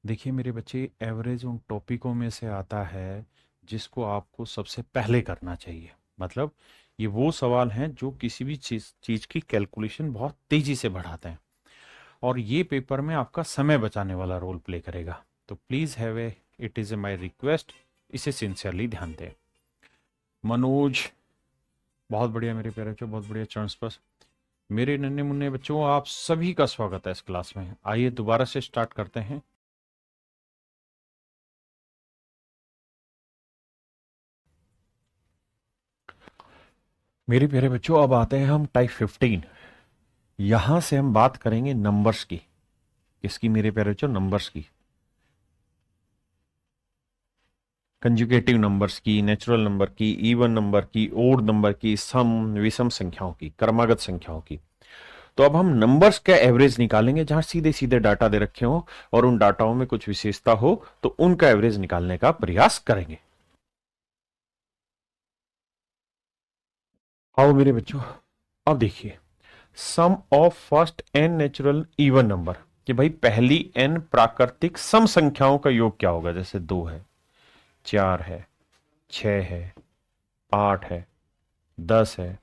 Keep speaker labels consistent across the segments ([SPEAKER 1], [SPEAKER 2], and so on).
[SPEAKER 1] देखिए मेरे बच्चे, एवरेज उन टॉपिकों में से आता है जिसको आपको सबसे पहले करना चाहिए। मतलब ये वो सवाल हैं जो किसी भी चीज़ चीज़ की कैलकुलेशन बहुत तेज़ी से बढ़ाते हैं, और ये पेपर में आपका समय बचाने वाला रोल प्ले करेगा। तो please have a, it is a my request, इसे सिंसियरली ध्यान दें। मनोज, बहुत बढ़िया मेरे प्यारे बच्चों, बहुत बढ़िया। चरण स्पर्श, मेरे नन्हे मुन्ने बच्चों, आप सभी का स्वागत है इस क्लास में। आइए दोबारा से स्टार्ट करते हैं। मेरे प्यारे बच्चों, अब आते हैं हम टाइप 15। यहां से हम बात करेंगे नंबर्स की। किसकी मेरे प्यारे बच्चों? नंबर्स की। कंजुगेटिव नंबर्स की, नेचुरल नंबर की, इवन नंबर की, ओड नंबर की, सम विषम संख्याओं की, क्रमागत संख्याओं की। तो अब हम नंबर्स का एवरेज निकालेंगे, जहां सीधे सीधे डाटा दे रखे हो और उन डाटाओं में कुछ विशेषता हो तो उनका एवरेज निकालने का प्रयास करेंगे। आओ मेरे बच्चों, अब देखिए, sum of first N natural even number, कि भाई पहली एन प्राकृतिक सम संख्याओं का योग क्या होगा। जैसे 2 है, 4 है, 6 है, 8 है, 10 है,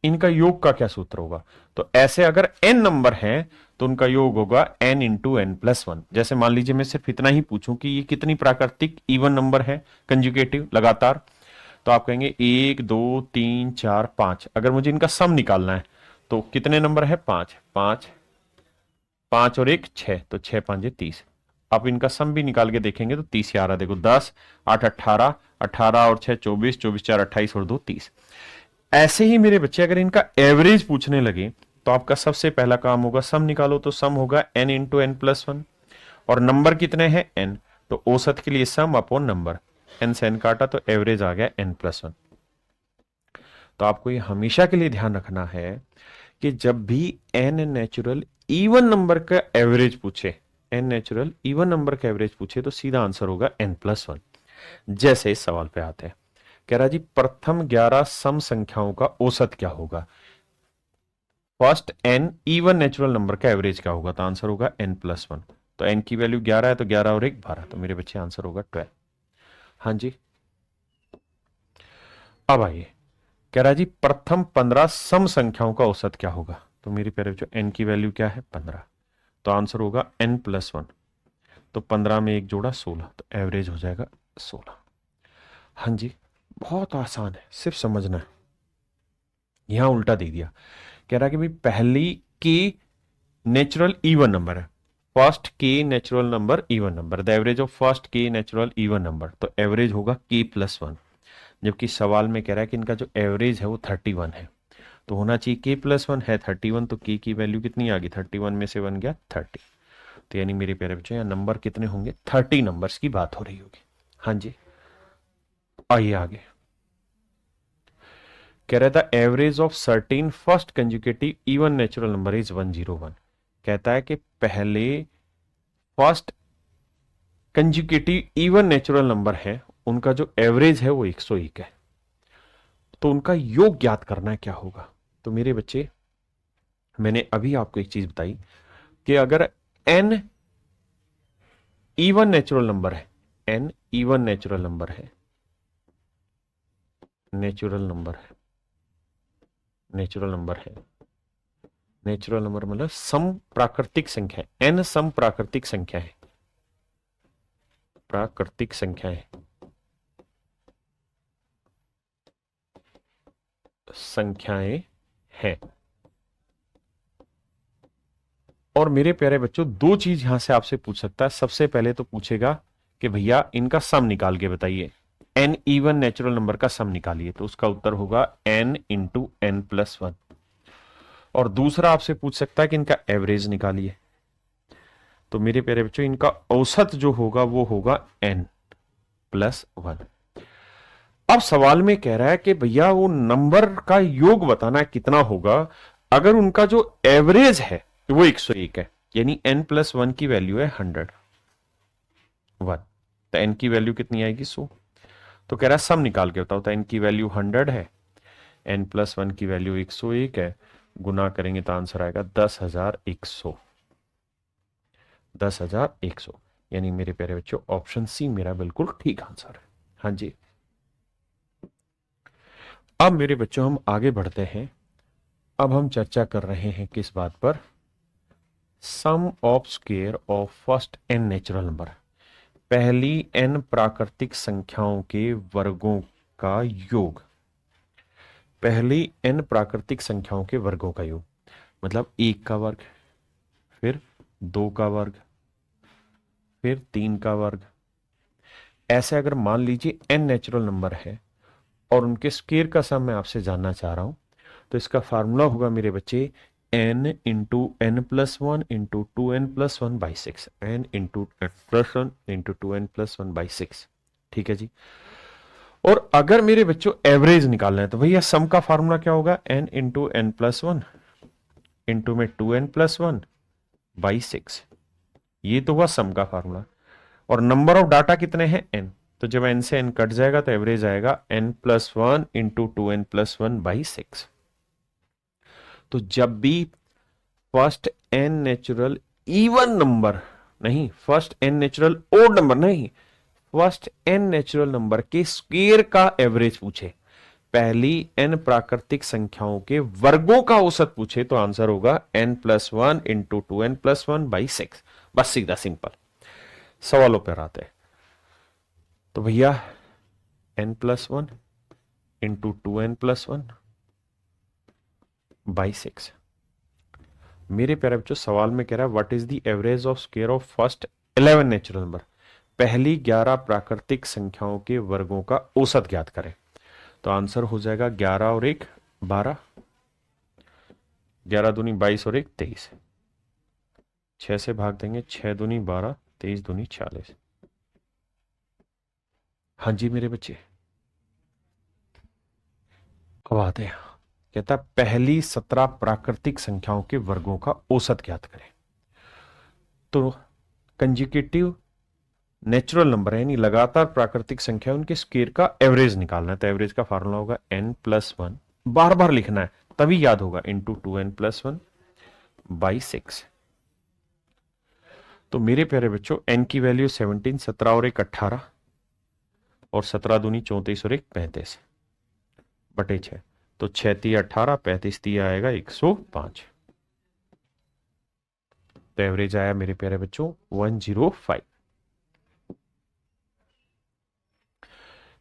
[SPEAKER 1] इनका योग का क्या सूत्र होगा। तो ऐसे अगर एन नंबर है तो उनका योग होगा n into N plus one. जैसे मान लीजिए मैं सिर्फ इतना ही पूछूं कि ये कितनी प्राकृतिक इवन नंबर है, कंजुगेटिव लगातार, तो आप कहेंगे 1 2 3 4 5। अगर मुझे इनका सम निकालना है तो कितने नंबर है? 5। 5, 5 और 1 6, तो 6 5 30। आप इनका सम भी निकाल के देखेंगे तो 30 आ रहा। देखो 10 8 18, 18 और 6 24, 24 4 28 और 2 30। ऐसे ही मेरे बच्चे अगर इनका एवरेज पूछने लगे तो आपका सबसे पहला काम होगा सम निकालो। तो सम होगा n into N plus one, और नंबर कितने हैं? एन। तो औसत के लिए सम अपॉन नंबर, एन से एन काटा तो एवरेज आ गया एन प्लस वन। तो आपको ये हमेशा के लिए ध्यान रखना है कि जब भी एन नेचुरल इवन नंबर का एवरेज पूछे, एन नेचुरल इवन नंबर का एवरेज पूछे, तो सीधा आंसर होगा एन प्लस वन। जैसे इस सवाल पे आते हैं, कह रहा जी प्रथम 11 सम संख्याओं का औसत क्या होगा। First n even natural number का एवरेज क्या होगा, तो आंसर होगा एन प्लस वन। तो एन की वैल्यू 11 है, तो 11 और 1 12, तो मेरे बच्चे आंसर होगा 12। हाँ जी, अब आइए, कह रहा जी प्रथम 15 सम संख्याओं का औसत क्या होगा। तो मेरे प्यारे बच्चों, एन की वैल्यू क्या है? 15, तो आंसर होगा एन प्लस वन। तो 15 में एक जोड़ा 16, तो एवरेज हो जाएगा 16। हाँ जी, बहुत आसान है, सिर्फ समझना है। यहां उल्टा दे दिया, कह रहा कि भाई पहली की नेचुरल इवन नंबर है, फर्स्ट के natural number even number, the average of first के नेचुरल इवन नंबर, तो एवरेज होगा के प्लस वन। जबकि सवाल में कह रहा है कि इनका जो एवरेज है वो 31 है, तो होना चाहिए के प्लस वन है 31, तो के की वैल्यू कितनी आ गई? 31 में से वन गया 30। तो यानी मेरे प्यारे बच्चों, यहाँ नंबर कितने होंगे? 30 नंबर्स की बात हो रही होगी। हाँ जी, आइए आगे, कह रहा था average of certain first conjugative even natural number is 101। कहता है कि पहले first conjugative even natural number है, उनका जो एवरेज है वो 101 है, तो उनका योग ज्ञात करना है क्या होगा। तो मेरे बच्चे, मैंने अभी आपको एक चीज बताई कि अगर एन इवन नेचुरल नंबर है, एन इवन नेचुरल नंबर है, नेचुरल नंबर है, नेचुरल नंबर है, नेचुरल नंबर मतलब सम प्राकृतिक संख्या है, एन सम प्राकृतिक संख्या है, प्राकृतिक संख्या है, संख्याएं हैं। और मेरे प्यारे बच्चों, दो चीज यहां से आपसे पूछ सकता है। सबसे पहले तो पूछेगा कि भैया इनका सम निकाल के बताइए, एन इवन नेचुरल नंबर का सम निकालिए, तो उसका उत्तर होगा n into N plus one. और दूसरा आपसे पूछ सकता है कि इनका एवरेज निकालिए, तो मेरे प्यारे बच्चों इनका औसत जो होगा वो होगा एन प्लस वन। अब सवाल में कह रहा है कि भैया वो नंबर का योग बताना है कितना होगा अगर उनका जो एवरेज है वो 101 है, यानी n प्लस वन की वैल्यू है 100 वन, तो n की वैल्यू कितनी आएगी? 100। तो कह रहा है सम निकाल के बताओ, तो n की वैल्यू 100 है, n प्लस वन की वैल्यू 101 है, गुना करेंगे तो आंसर आएगा 10,100। 10,100, यानी मेरे प्यारे बच्चों ऑप्शन सी मेरा बिल्कुल ठीक आंसर है। हाँ जी, अब मेरे बच्चों हम आगे बढ़ते हैं। अब हम चर्चा कर रहे हैं किस बात पर? Sum of square of first N natural number, पहली एन प्राकृतिक संख्याओं के वर्गों का योग। पहली एन प्राकृतिक संख्याओं के वर्गों का योग मतलब 1 का वर्ग, फिर 2 का वर्ग, फिर 3 का वर्ग। ऐसे अगर मान लीजिए एन नेचुरल नंबर है और उनके स्क्वायर का सम मैं आपसे जानना चाह रहा हूं, तो इसका फार्मूला होगा मेरे बच्चे n into N plus one into 2n+1/6, n into N plus one into 2n+1/6। ठीक है जी। और अगर मेरे बच्चों एवरेज निकालना है तो भैया सम का फार्मूला क्या होगा? n into N plus one into में 2n+1/6। ये तो हुआ सम का फार्मूला। और नंबर ऑफ डाटा कितने हैं? n। तो जब n से n कट जाएगा तो एवरेज आएगा n+1 इंटू 2n+1/6। तो जब भी first N natural even number नहीं, first N natural odd number नहीं, फर्स्ट एन नेचुरल नंबर के स्क्वायर का एवरेज पूछे, पहली एन प्राकृतिक संख्याओं के वर्गों का औसत पूछे, तो आंसर होगा n+1 इंटू 2n+1/6। बस सीधा सिंपल। सवालों पर आते हैं। तो भैया n+1 इंटू 2n+1/6। मेरे प्यारे बच्चों सवाल में कह रहा है what is the average of square of first 11 natural number, पहली 11 प्राकृतिक संख्याओं के वर्गों का औसत ज्ञात करें। तो आंसर हो जाएगा 11 और 1 12, 11 दूनी 22 और 1 23। 6 से भाग देंगे, 6 दूनी 12, 23 दूनी 46। हाँ जी मेरे बच्चे, अब आते हैं। कहता है पहली 17 प्राकृतिक संख्याओं के वर्गों का औसत ज्ञात करें। तो कंजिक्यूटिव नेचुरल नंबर है यानी लगातार प्राकृतिक संख्या, उनके स्क्वायर का एवरेज निकालना है। तो एवरेज का फार्मूला होगा n+1, बार बार लिखना है तभी याद होगा, इंटू 2n+1/6। तो मेरे प्यारे बच्चों n की वैल्यू 17, 17 और 1 18, और 17 दूनी 34 और 1 35 बटे 6। तो 6 × 18, 35 आएगा 105। तो एवरेज आया मेरे प्यारे बच्चों 105।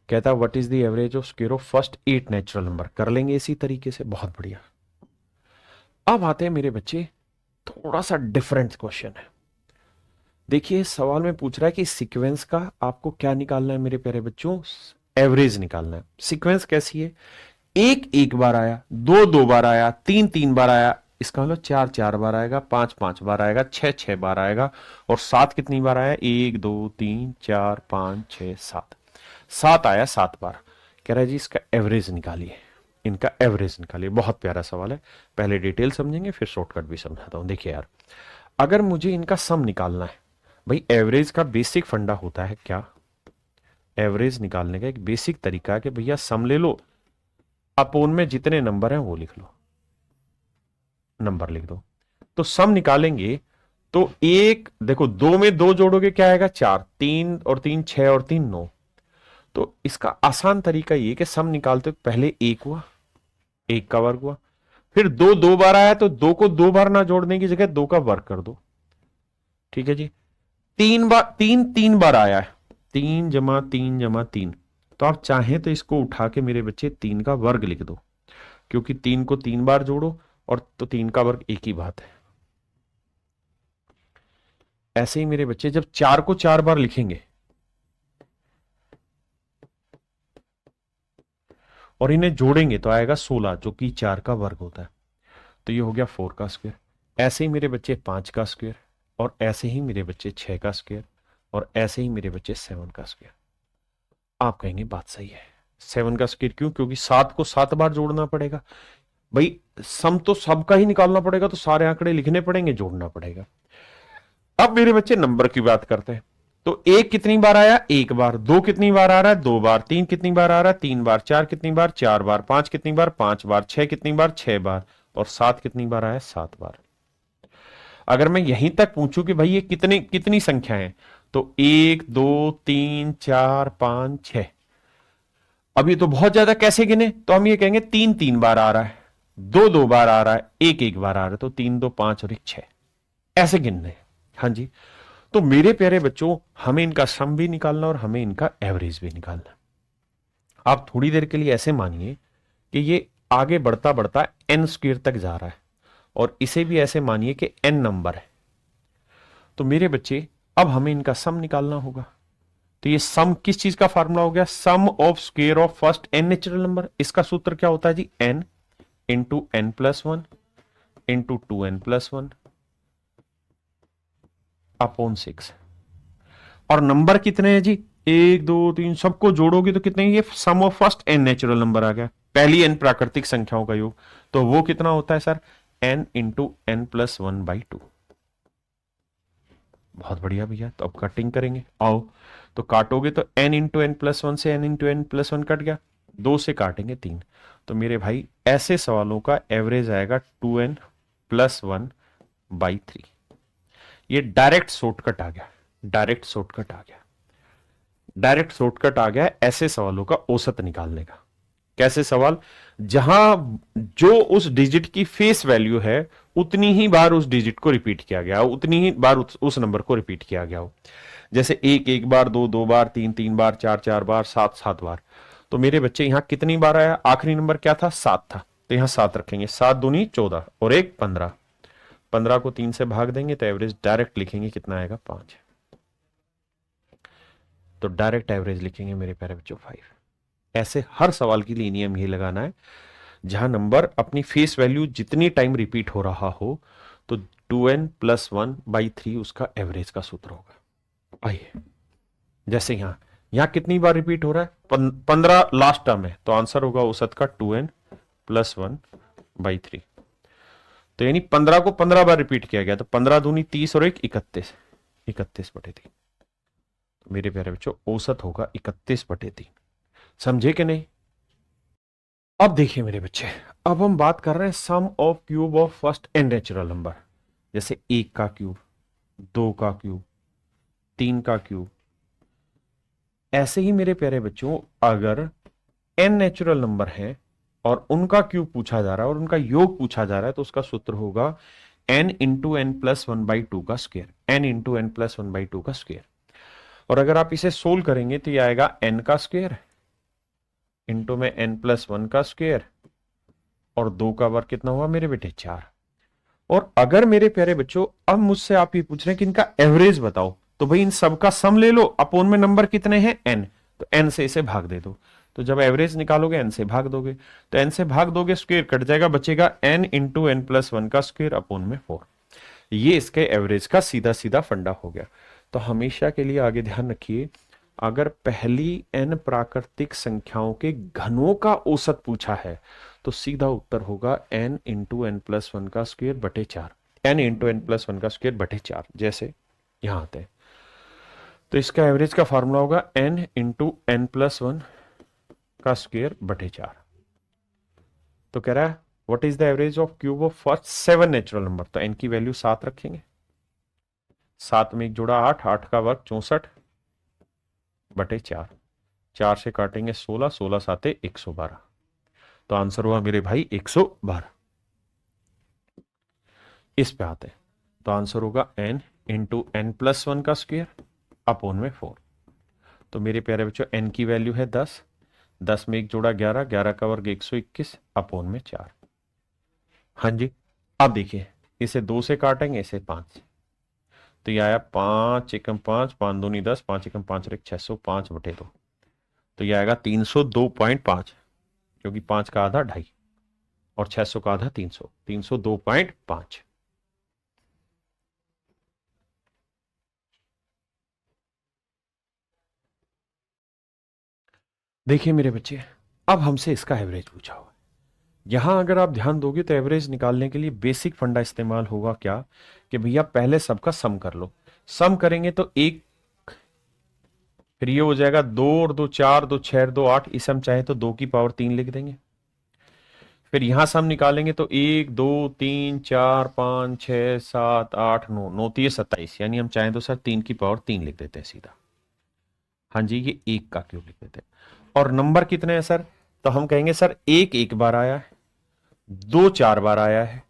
[SPEAKER 1] कहता what is the average of square of first 8 natural number. कर लेंगे इसी तरीके से, बहुत बढ़िया। अब आते हैं मेरे बच्चे, थोड़ा सा डिफरेंट क्वेश्चन है। देखिए सवाल में पूछ रहा है कि सीक्वेंस का आपको क्या निकालना है मेरे प्यारे बच्चों? एवरेज निकालना है। सीक्वेंस कैसी है? 1 1 बार आया, 2 2 बार आया, 3 3 बार आया, इसका मतलब 4 4 बार आएगा, 5 5 बार आएगा, 6 6 बार आएगा, और 7 कितनी बार आया? 1 2 3 4 5 6 7, 7 आया 7 बार। कह रहा है जी इसका एवरेज निकालिए, इनका एवरेज निकालिए। बहुत प्यारा सवाल है, पहले डिटेल समझेंगे फिर शॉर्टकट भी समझाता हूं। देखिए यार, अगर मुझे इनका सम निकालना है, भाई एवरेज का बेसिक फंडा होता है क्या? एवरेज निकालने का एक बेसिक तरीका है कि भैया सम ले लो, अपोन में जितने नंबर हैं वो लिख लो, नंबर लिख दो। तो सम निकालेंगे तो एक देखो, 2 में 2 जोड़ोगे क्या आएगा? 4, 3 और 3 6 और 3 9। तो इसका आसान तरीका ये कि सम निकालते हो पहले 1 हुआ, 1 का वर्ग हुआ, फिर 2 2 बार आया तो 2 को 2 बार ना जोड़ने की जगह 2 का वर्ग कर दो। ठीक है जी। 3 बार 3 3 बार आया है, 3 जमा 3 जमा 3, तो आप चाहें तो इसको उठा के मेरे बच्चे 3 का वर्ग लिख दो, क्योंकि 3 को 3 बार जोड़ो और तो 3 का वर्ग एक ही बात है। ऐसे ही मेरे बच्चे जब 4 को 4 बार लिखेंगे और इन्हें जोड़ेंगे तो आएगा 16, जो कि 4 का वर्ग होता है। तो ये हो गया 4 का स्क्वायर। ऐसे ही मेरे बच्चे 5 का स्क्वायर, और ऐसे ही मेरे बच्चे 6 का स्क्वायर, और ऐसे ही मेरे बच्चे 7 का स्क्वायर। आप कहेंगे बात सही है, 7 का स्क्वायर क्यों? क्योंकि 7 को 7 बार जोड़ना पड़ेगा। भाई सम तो सबका ही निकालना पड़ेगा, तो सारे आंकड़े लिखने पड़ेंगे, जोड़ना पड़ेगा। अब मेरे बच्चे नंबर की बात करते हैं। तो 1 कितनी बार आया? 1 बार। 2 कितनी बार आ रहा है? 2 बार। 3 कितनी बार आ रहा है? 3 बार। 4 कितनी बार? 4 बार। 5 कितनी बार? 5 बार। 6 कितनी बार? 6 बार। और 7 कितनी बार आया? 7 बार। अगर मैं यहीं तक पूछूं कि भाई ये कितनी संख्या है, तो 1 2 3 4 5 6। अब ये तो बहुत ज्यादा, कैसे गिने? तो हम ये कहेंगे 3 3 बार आ रहा है, 2 2 बार आ रहा है, 1 1 बार आ रहा है, तो 3 2 5 और 1 6, ऐसे गिनने हैं। हाँ जी। तो मेरे प्यारे बच्चों, हमें इनका सम भी निकालना और हमें इनका एवरेज भी निकालना। आप थोड़ी देर के लिए ऐसे मानिए कि ये आगे बढ़ता बढ़ता n स्क्वायर तक जा रहा है, और इसे भी ऐसे मानिए कि n नंबर है। तो मेरे बच्चे, अब हमें इनका सम निकालना होगा। तो ये सम किस चीज का फार्मूला हो गया? Sum of square of first n natural number. इसका सूत्र क्या होता है जी? n into N plus one into 2n+1 upon 6। और नंबर कितने हैं जी? 1 2 3, सबको जोड़ोगे तो कितने? ये sum of first n natural number आ गया, पहली n प्राकृतिक संख्याओं का योग। तो वो कितना होता है सर? n into n+1/2। बहुत बढ़िया भैया। तो अब कटिंग करेंगे, आओ। तो काटोगे तो n इंटू n+1 से n इंटू n+1 कट गया, 2 से काटेंगे 3। तो मेरे भाई, ऐसे सवालों का एवरेज आएगा 2n+1/3। ये डायरेक्ट शॉर्टकट आ गया, डायरेक्ट शॉर्टकट आ गया, डायरेक्ट शॉर्टकट आ गया ऐसे सवालों का औसत निकालने का। कैसे सवाल? जहां जो उस डिजिट की फेस वैल्यू है उतनी ही बार उस डिजिट को रिपीट किया गया हो, उतनी ही बार उस नंबर को रिपीट किया गया हो। जैसे 1 1 बार, 2 2 बार, 3 3 बार, 4 4 बार, 7 7 बार। तो मेरे बच्चे, यहां कितनी बार आया? आखिरी नंबर क्या था? 7 था, तो यहां 7 रखेंगे। 7 दूनी 14 और 1 15। 15 को 3 से भाग देंगे तो एवरेज डायरेक्ट लिखेंगे, कितना आएगा? 5। तो डायरेक्ट एवरेज लिखेंगे मेरे प्यारे बच्चों 5। ऐसे हर सवाल के लिए नियम यही लगाना है, जहां नंबर अपनी फेस वैल्यू जितनी टाइम रिपीट हो रहा हो, तो 2n+1/3 उसका एवरेज का सूत्र होगा। आइए, जैसे यहां कितनी बार रिपीट हो रहा है? 15 लास्ट टर्म है, तो आंसर होगा औसत का 2n+1/3। तो यानी 15 को 15 बार रिपीट किया गया, तो 15 दूनी 30 और 1 31, 31/3। तो मेरे प्यारे बच्चों, औसत होगा 31/3। समझे कि नहीं? अब देखिए मेरे बच्चे, अब हम बात कर रहे हैं sum of cube of first n natural number. जैसे 1 का क्यूब, 2 का क्यूब, 3 का क्यूब। ऐसे ही मेरे प्यारे बच्चों, अगर n नेचुरल नंबर है और उनका क्यूब पूछा जा रहा है और उनका योग पूछा जा रहा है, तो उसका सूत्र होगा n इंटू n+1/2 का स्क्वायर, n इंटू n+1/2 का स्क्वायर। और अगर आप इसे सोल्व करेंगे तो ये आएगा n का स्क्वायर इंटू में n+1 का स्क्वायर, और 2 का वर्ग कितना हुआ मेरे बेटे? 4। और अगर मेरे प्यारे बच्चों, अब मुझसे आप ये पूछ रहे हैं कि इनका एवरेज बताओ, तो भाई इन सबका सम ले लो, अपोन में नंबर कितने हैं? n, तो n से इसे भाग दे दो। तो जब एवरेज निकालोगे n से भाग दोगे, तो n से भाग दोगे, स्क्वायर कट जाएगा, बचेगा n इंटू n+1 का स्क्वायर अपोन में 4। ये इसके एवरेज का सीधा सीधा फंडा हो गया। तो हमेशा के लिए आगे ध्यान रखिए, अगर पहली n प्राकृतिक संख्याओं के घनों का औसत पूछा है, तो सीधा उत्तर होगा n इंटू n+1 का स्क्वायर बटे 4, n इंटू n+1 का स्क्वायर बटे 4। जैसे यहां आते हैं, तो इसका एवरेज का फॉर्मूला होगा n इंटू n+1 का स्क्वायर बटे 4। तो कह रहा है what is the average of cube of first 7 natural number. तो n की वैल्यू 7 रखेंगे, 7 में 1 जोड़ा 8, 8 का वर्ग 64 बटे 4। 4 से काटेंगे 16, 16 साते 112। तो आंसर हुआ मेरे भाई 112। इस पे आते हैं, तो आंसर होगा n इंटू n+1 का स्क्वायर अपोन में 4। तो मेरे प्यारे बच्चों, n की वैल्यू है 10, 10 में 1 जोड़ा 11, 11 का वर्ग 121 अपोन में 4। हाँ जी। अब देखिए, इसे 2 से काटेंगे, इसे 5 से, तो ये आया 5 एकम 5, 5 दूनी 10, 5 एकम 5 और 605 बटे 2। तो ये आएगा 302.5, क्योंकि 5 का आधा 2.5 और 600 का आधा 300, 302.5। देखिए मेरे बच्चे, अब हमसे इसका एवरेज पूछा हुआ है। यहां अगर आप ध्यान दोगे तो एवरेज निकालने के लिए बेसिक फंडा इस्तेमाल होगा क्या, कि भैया पहले सबका सम कर लो। सम करेंगे तो 1, फिर ये हो जाएगा 2 और 2 4, 2 6 2 8, इसे हम चाहे तो 2 की पावर 3 लिख देंगे। फिर यहां से हम निकालेंगे तो 1 2 3 4 5 6 7 8 9, 9 3 27, यानी हम चाहें तो सर 3 की पावर 3 लिख देते हैं सीधा। हाँ जी, ये 1 का क्यूब लिख देते हैं। और नंबर कितने हैं सर? तो हम कहेंगे सर 1 1 बार आया है, 2 4 बार आया है,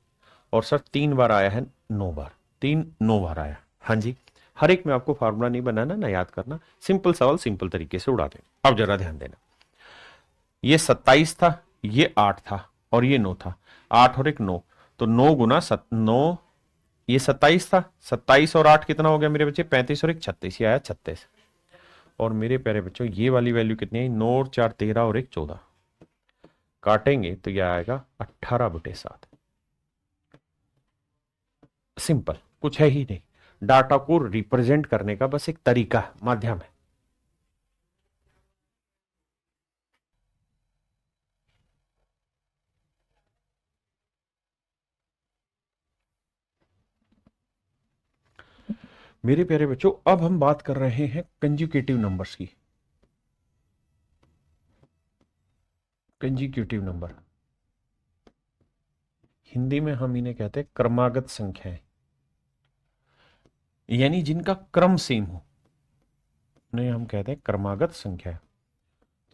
[SPEAKER 1] और सर 3 बार आया है, 9 बार। 3 9 बार आया। हाँ जी, हर एक में आपको फार्मूला नहीं बनाना ना, याद करना, सिंपल सवाल सिंपल तरीके से उड़ा दें। अब जरा ध्यान देना, ये 27 था, ये 8 था, और ये 9 था। 8 और 1 9, तो 9 गुना 9, ये 27 था, 27 और 8 कितना हो गया मेरे बच्चे? 35 और 1 36, ये आया 36। और मेरे प्यारे बच्चों ये वाली वैल्यू कितनी है? 9 और 4 13 और 1 14, काटेंगे तो यह आएगा 18/7। सिंपल, कुछ है ही नहीं, डाटा को रिप्रेजेंट करने का बस एक तरीका, माध्यम है। मेरे प्यारे बच्चों, अब हम बात कर रहे हैं कंजुगेटिव नंबर्स की। कंजुगेटिव नंबर, हिंदी में हम इन्हें कहते हैं क्रमागत संख्याएं, यानी जिनका क्रम सेम हो, उन्हें हम कहते हैं क्रमागत संख्या।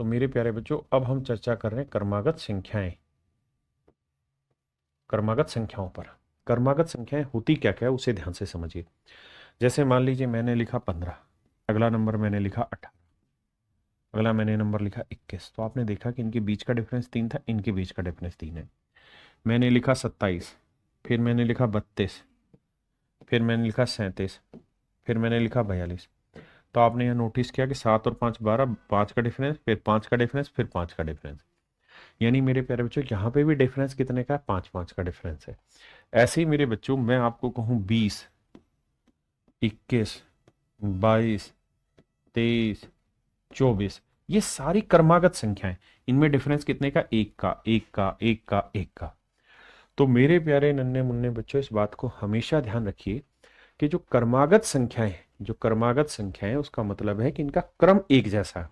[SPEAKER 1] तो मेरे प्यारे बच्चों, अब हम चर्चा कर रहे हैं क्रमागत संख्याएं, क्रमागत संख्याओं पर। क्रमागत संख्याएं होती क्या क्या है उसे ध्यान से समझिए। जैसे मान लीजिए मैंने लिखा 15, अगला नंबर मैंने लिखा 18, अगला मैंने नंबर लिखा 21, तो आपने देखा कि इनके बीच का डिफरेंस 3 था, इनके बीच का डिफरेंस 3 है। मैंने लिखा 27, फिर मैंने लिखा 32, फिर मैंने लिखा 37, फिर मैंने लिखा 42। तो आपने यहाँ नोटिस किया कि 7 और 5 12, 5 का डिफरेंस, फिर 5 का डिफरेंस, फिर 5 का डिफरेंस। यानी मेरे प्यारे बच्चों यहाँ पे भी डिफरेंस कितने का है? 5 5 का डिफरेंस है। ऐसे ही मेरे बच्चों, मैं आपको कहूँ 20 21 22 23 24, ये सारी क्रमागत संख्याएं, इनमें डिफरेंस कितने का? 1 का, 1 का, 1 का, 1 का। तो मेरे प्यारे नन्हे मुन्ने बच्चों, इस बात को हमेशा ध्यान रखिए कि जो क्रमागत संख्याएं, जो क्रमागत संख्याएं, उसका मतलब है कि इनका क्रम एक जैसा है।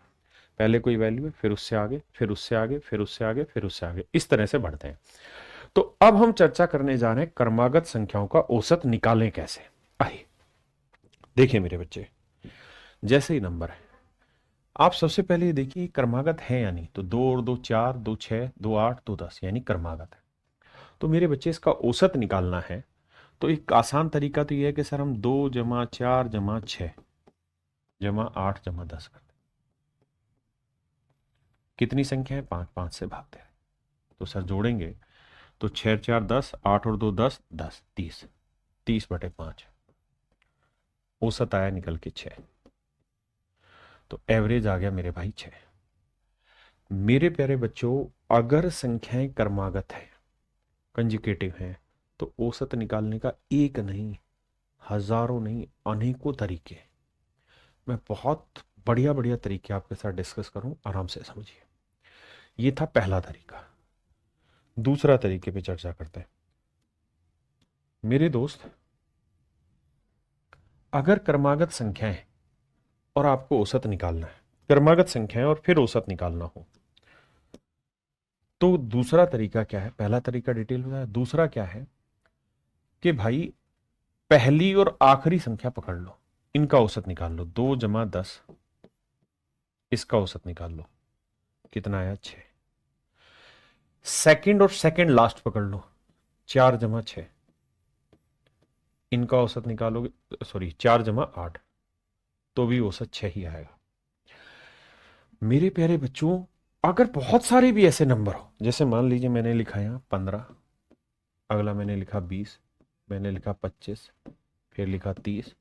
[SPEAKER 1] पहले कोई वैल्यू है, फिर उससे आगे, फिर उससे आगे, फिर उससे आगे, फिर उससे आगे, इस तरह से बढ़ते हैं। तो अब हम चर्चा करने जा रहे हैं क्रमागत संख्याओं का औसत निकालें कैसे। आइए देखिए मेरे बच्चे, जैसे ही नंबर है, आप सबसे पहले ये देखिए क्रमागत है या नहीं। तो 2 और 2 4, 2 6, 2 8, 2 10, यानी क्रमागत है। तो मेरे बच्चे, इसका औसत निकालना है तो एक आसान तरीका तो यह है कि सर हम 2 जमा 4 जमा 6 जमा 8 जमा 10 करते हैं। कितनी संख्या है? 5, 5 से भागते हैं। तो सर जोड़ेंगे तो 6 4 10, 8 और 2 10, 10 30, 30/5। औसत आया निकल के 6। तो एवरेज आ गया मेरे भाई 6। मेरे प्यारे बच्चों, अगर संख्याएं क्रमागत है, कंजुगेटिव है, तो औसत निकालने का एक नहीं, हजारों नहीं, अनेकों तरीके। मैं बहुत बढ़िया बढ़िया तरीके आपके साथ डिस्कस करूं, आराम से समझिए। ये था पहला तरीका। दूसरा तरीके पे चर्चा करते हैं। मेरे दोस्त, अगर क्रमागत संख्याएं और आपको औसत निकालना है, क्रमागत संख्याएं और फिर औसत निकालना हो, तो दूसरा तरीका क्या है? पहला तरीका डिटेल बताया, दूसरा क्या है कि भाई पहली और आखिरी संख्या पकड़ लो, इनका औसत निकाल लो। 2 जमा 10, इसका औसत निकाल लो, कितना आया? 6। सेकंड और सेकंड लास्ट पकड़ लो, 4 जमा 6, इनका औसत निकालोगे, सॉरी 4 जमा 8, तो भी औसत 6 ही आएगा। मेरे प्यारे बच्चों, अगर बहुत सारे भी ऐसे नंबर हो, जैसे मान लीजिए मैंने लिखा यहां 15, अगला मैंने लिखा 20, मैंने लिखा 25, फिर लिखा 30,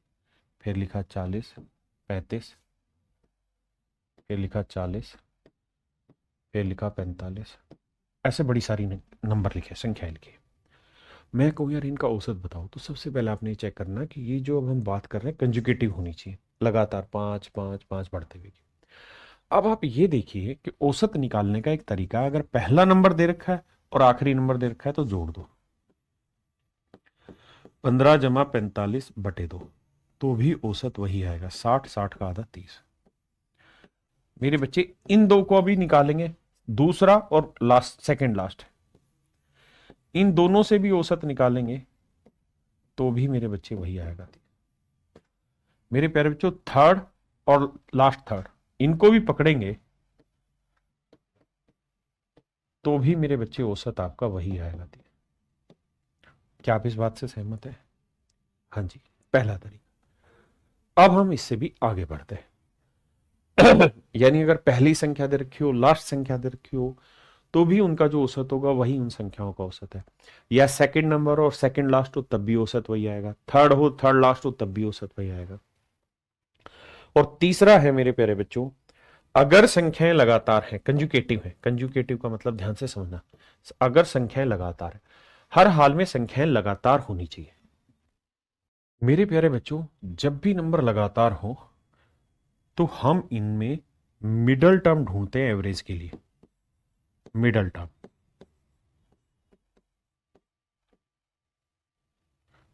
[SPEAKER 1] फिर लिखा 40, 35, फिर लिखा 40, फिर लिखा 45, ऐसे बड़ी सारी नंबर लिखे, संख्याएं लिखी। मैं कहूँ यार इनका औसत बताओ, तो सबसे पहले आपने चेक करना कि ये जो अब हम बात कर रहे हैं कंजुगेटिव होनी चाहिए, लगातार 5 5 5 बढ़ते हुए। अब आप ये देखिए कि औसत निकालने का एक तरीका, अगर पहला नंबर दे रखा है और आखिरी नंबर दे रखा है तो जोड़ दो। 15 जमा 45/2, तो भी औसत वही आएगा, 60, 60 का आधा 30। मेरे बच्चे, इन दो को अभी निकालेंगे, दूसरा और लास्ट, सेकंड लास्ट, इन दोनों से भी औसत निकालेंगे तो भी मेरे बच्चे वही आएगा। मेरे प्यारे बच्चों, थर्ड और लास्ट थर्ड इनको भी पकड़ेंगे तो भी मेरे बच्चे औसत आपका वही आएगा। क्या आप इस बात से सहमत है? हाँ जी, पहला तरीका। अब हम इससे भी आगे बढ़ते हैं। यानी अगर पहली संख्या दे रखी हो, लास्ट संख्या दे रखी हो, तो भी उनका जो औसत होगा वही उन संख्याओं का औसत है। या सेकंड नंबर और सेकंड लास्ट हो तब भी औसत वही आएगा, थर्ड हो थर्ड लास्ट हो तब भी औसत वही आएगा। और तीसरा है मेरे प्यारे बच्चों, अगर संख्याएं लगातार हैं, कंजुकेटिव है। कंजुकेटिव का मतलब ध्यान से समझना, अगर संख्याएं लगातार है, हर हाल में संख्याएं लगातार होनी चाहिए। मेरे प्यारे बच्चों, जब भी नंबर लगातार हो तो हम इनमें मिडल टर्म ढूंढते हैं एवरेज के लिए। मिडल टर्म,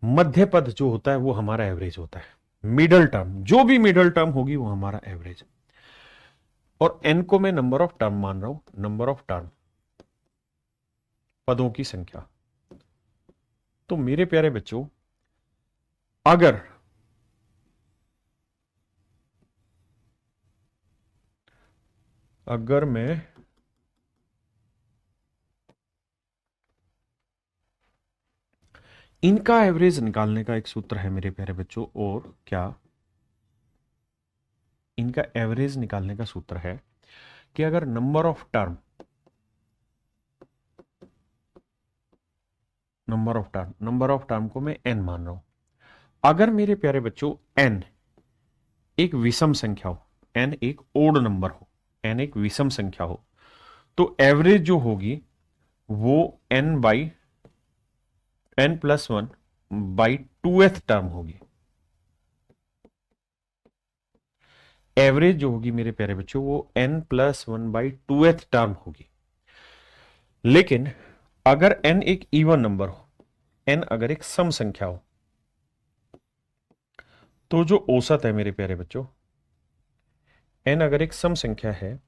[SPEAKER 1] मध्य पद जो होता है वो हमारा एवरेज होता है। मिडल टर्म, जो भी मिडल टर्म होगी वो हमारा एवरेज। और एन को मैं नंबर ऑफ टर्म मान रहा हूं, नंबर ऑफ टर्म, पदों की संख्या। तो मेरे प्यारे बच्चों, अगर मैं इनका एवरेज निकालने का एक सूत्र है मेरे प्यारे बच्चों, और क्या इनका एवरेज निकालने का सूत्र है कि अगर number of term, number of term को मैं एन मान रहा हूं, अगर मेरे प्यारे बच्चों एन एक विषम संख्या हो, एन एक ओड नंबर हो, एन एक विषम संख्या हो, तो एवरेज जो होगी वो n by n plus one by 2th term होगी। एवरेज जो होगी मेरे प्यारे बच्चों वो n plus one by 2th term होगी। लेकिन अगर एन एक इवन नंबर हो, एन अगर एक सम संख्या हो, तो जो औसत है मेरे प्यारे बच्चों, एन अगर एक सम संख्या है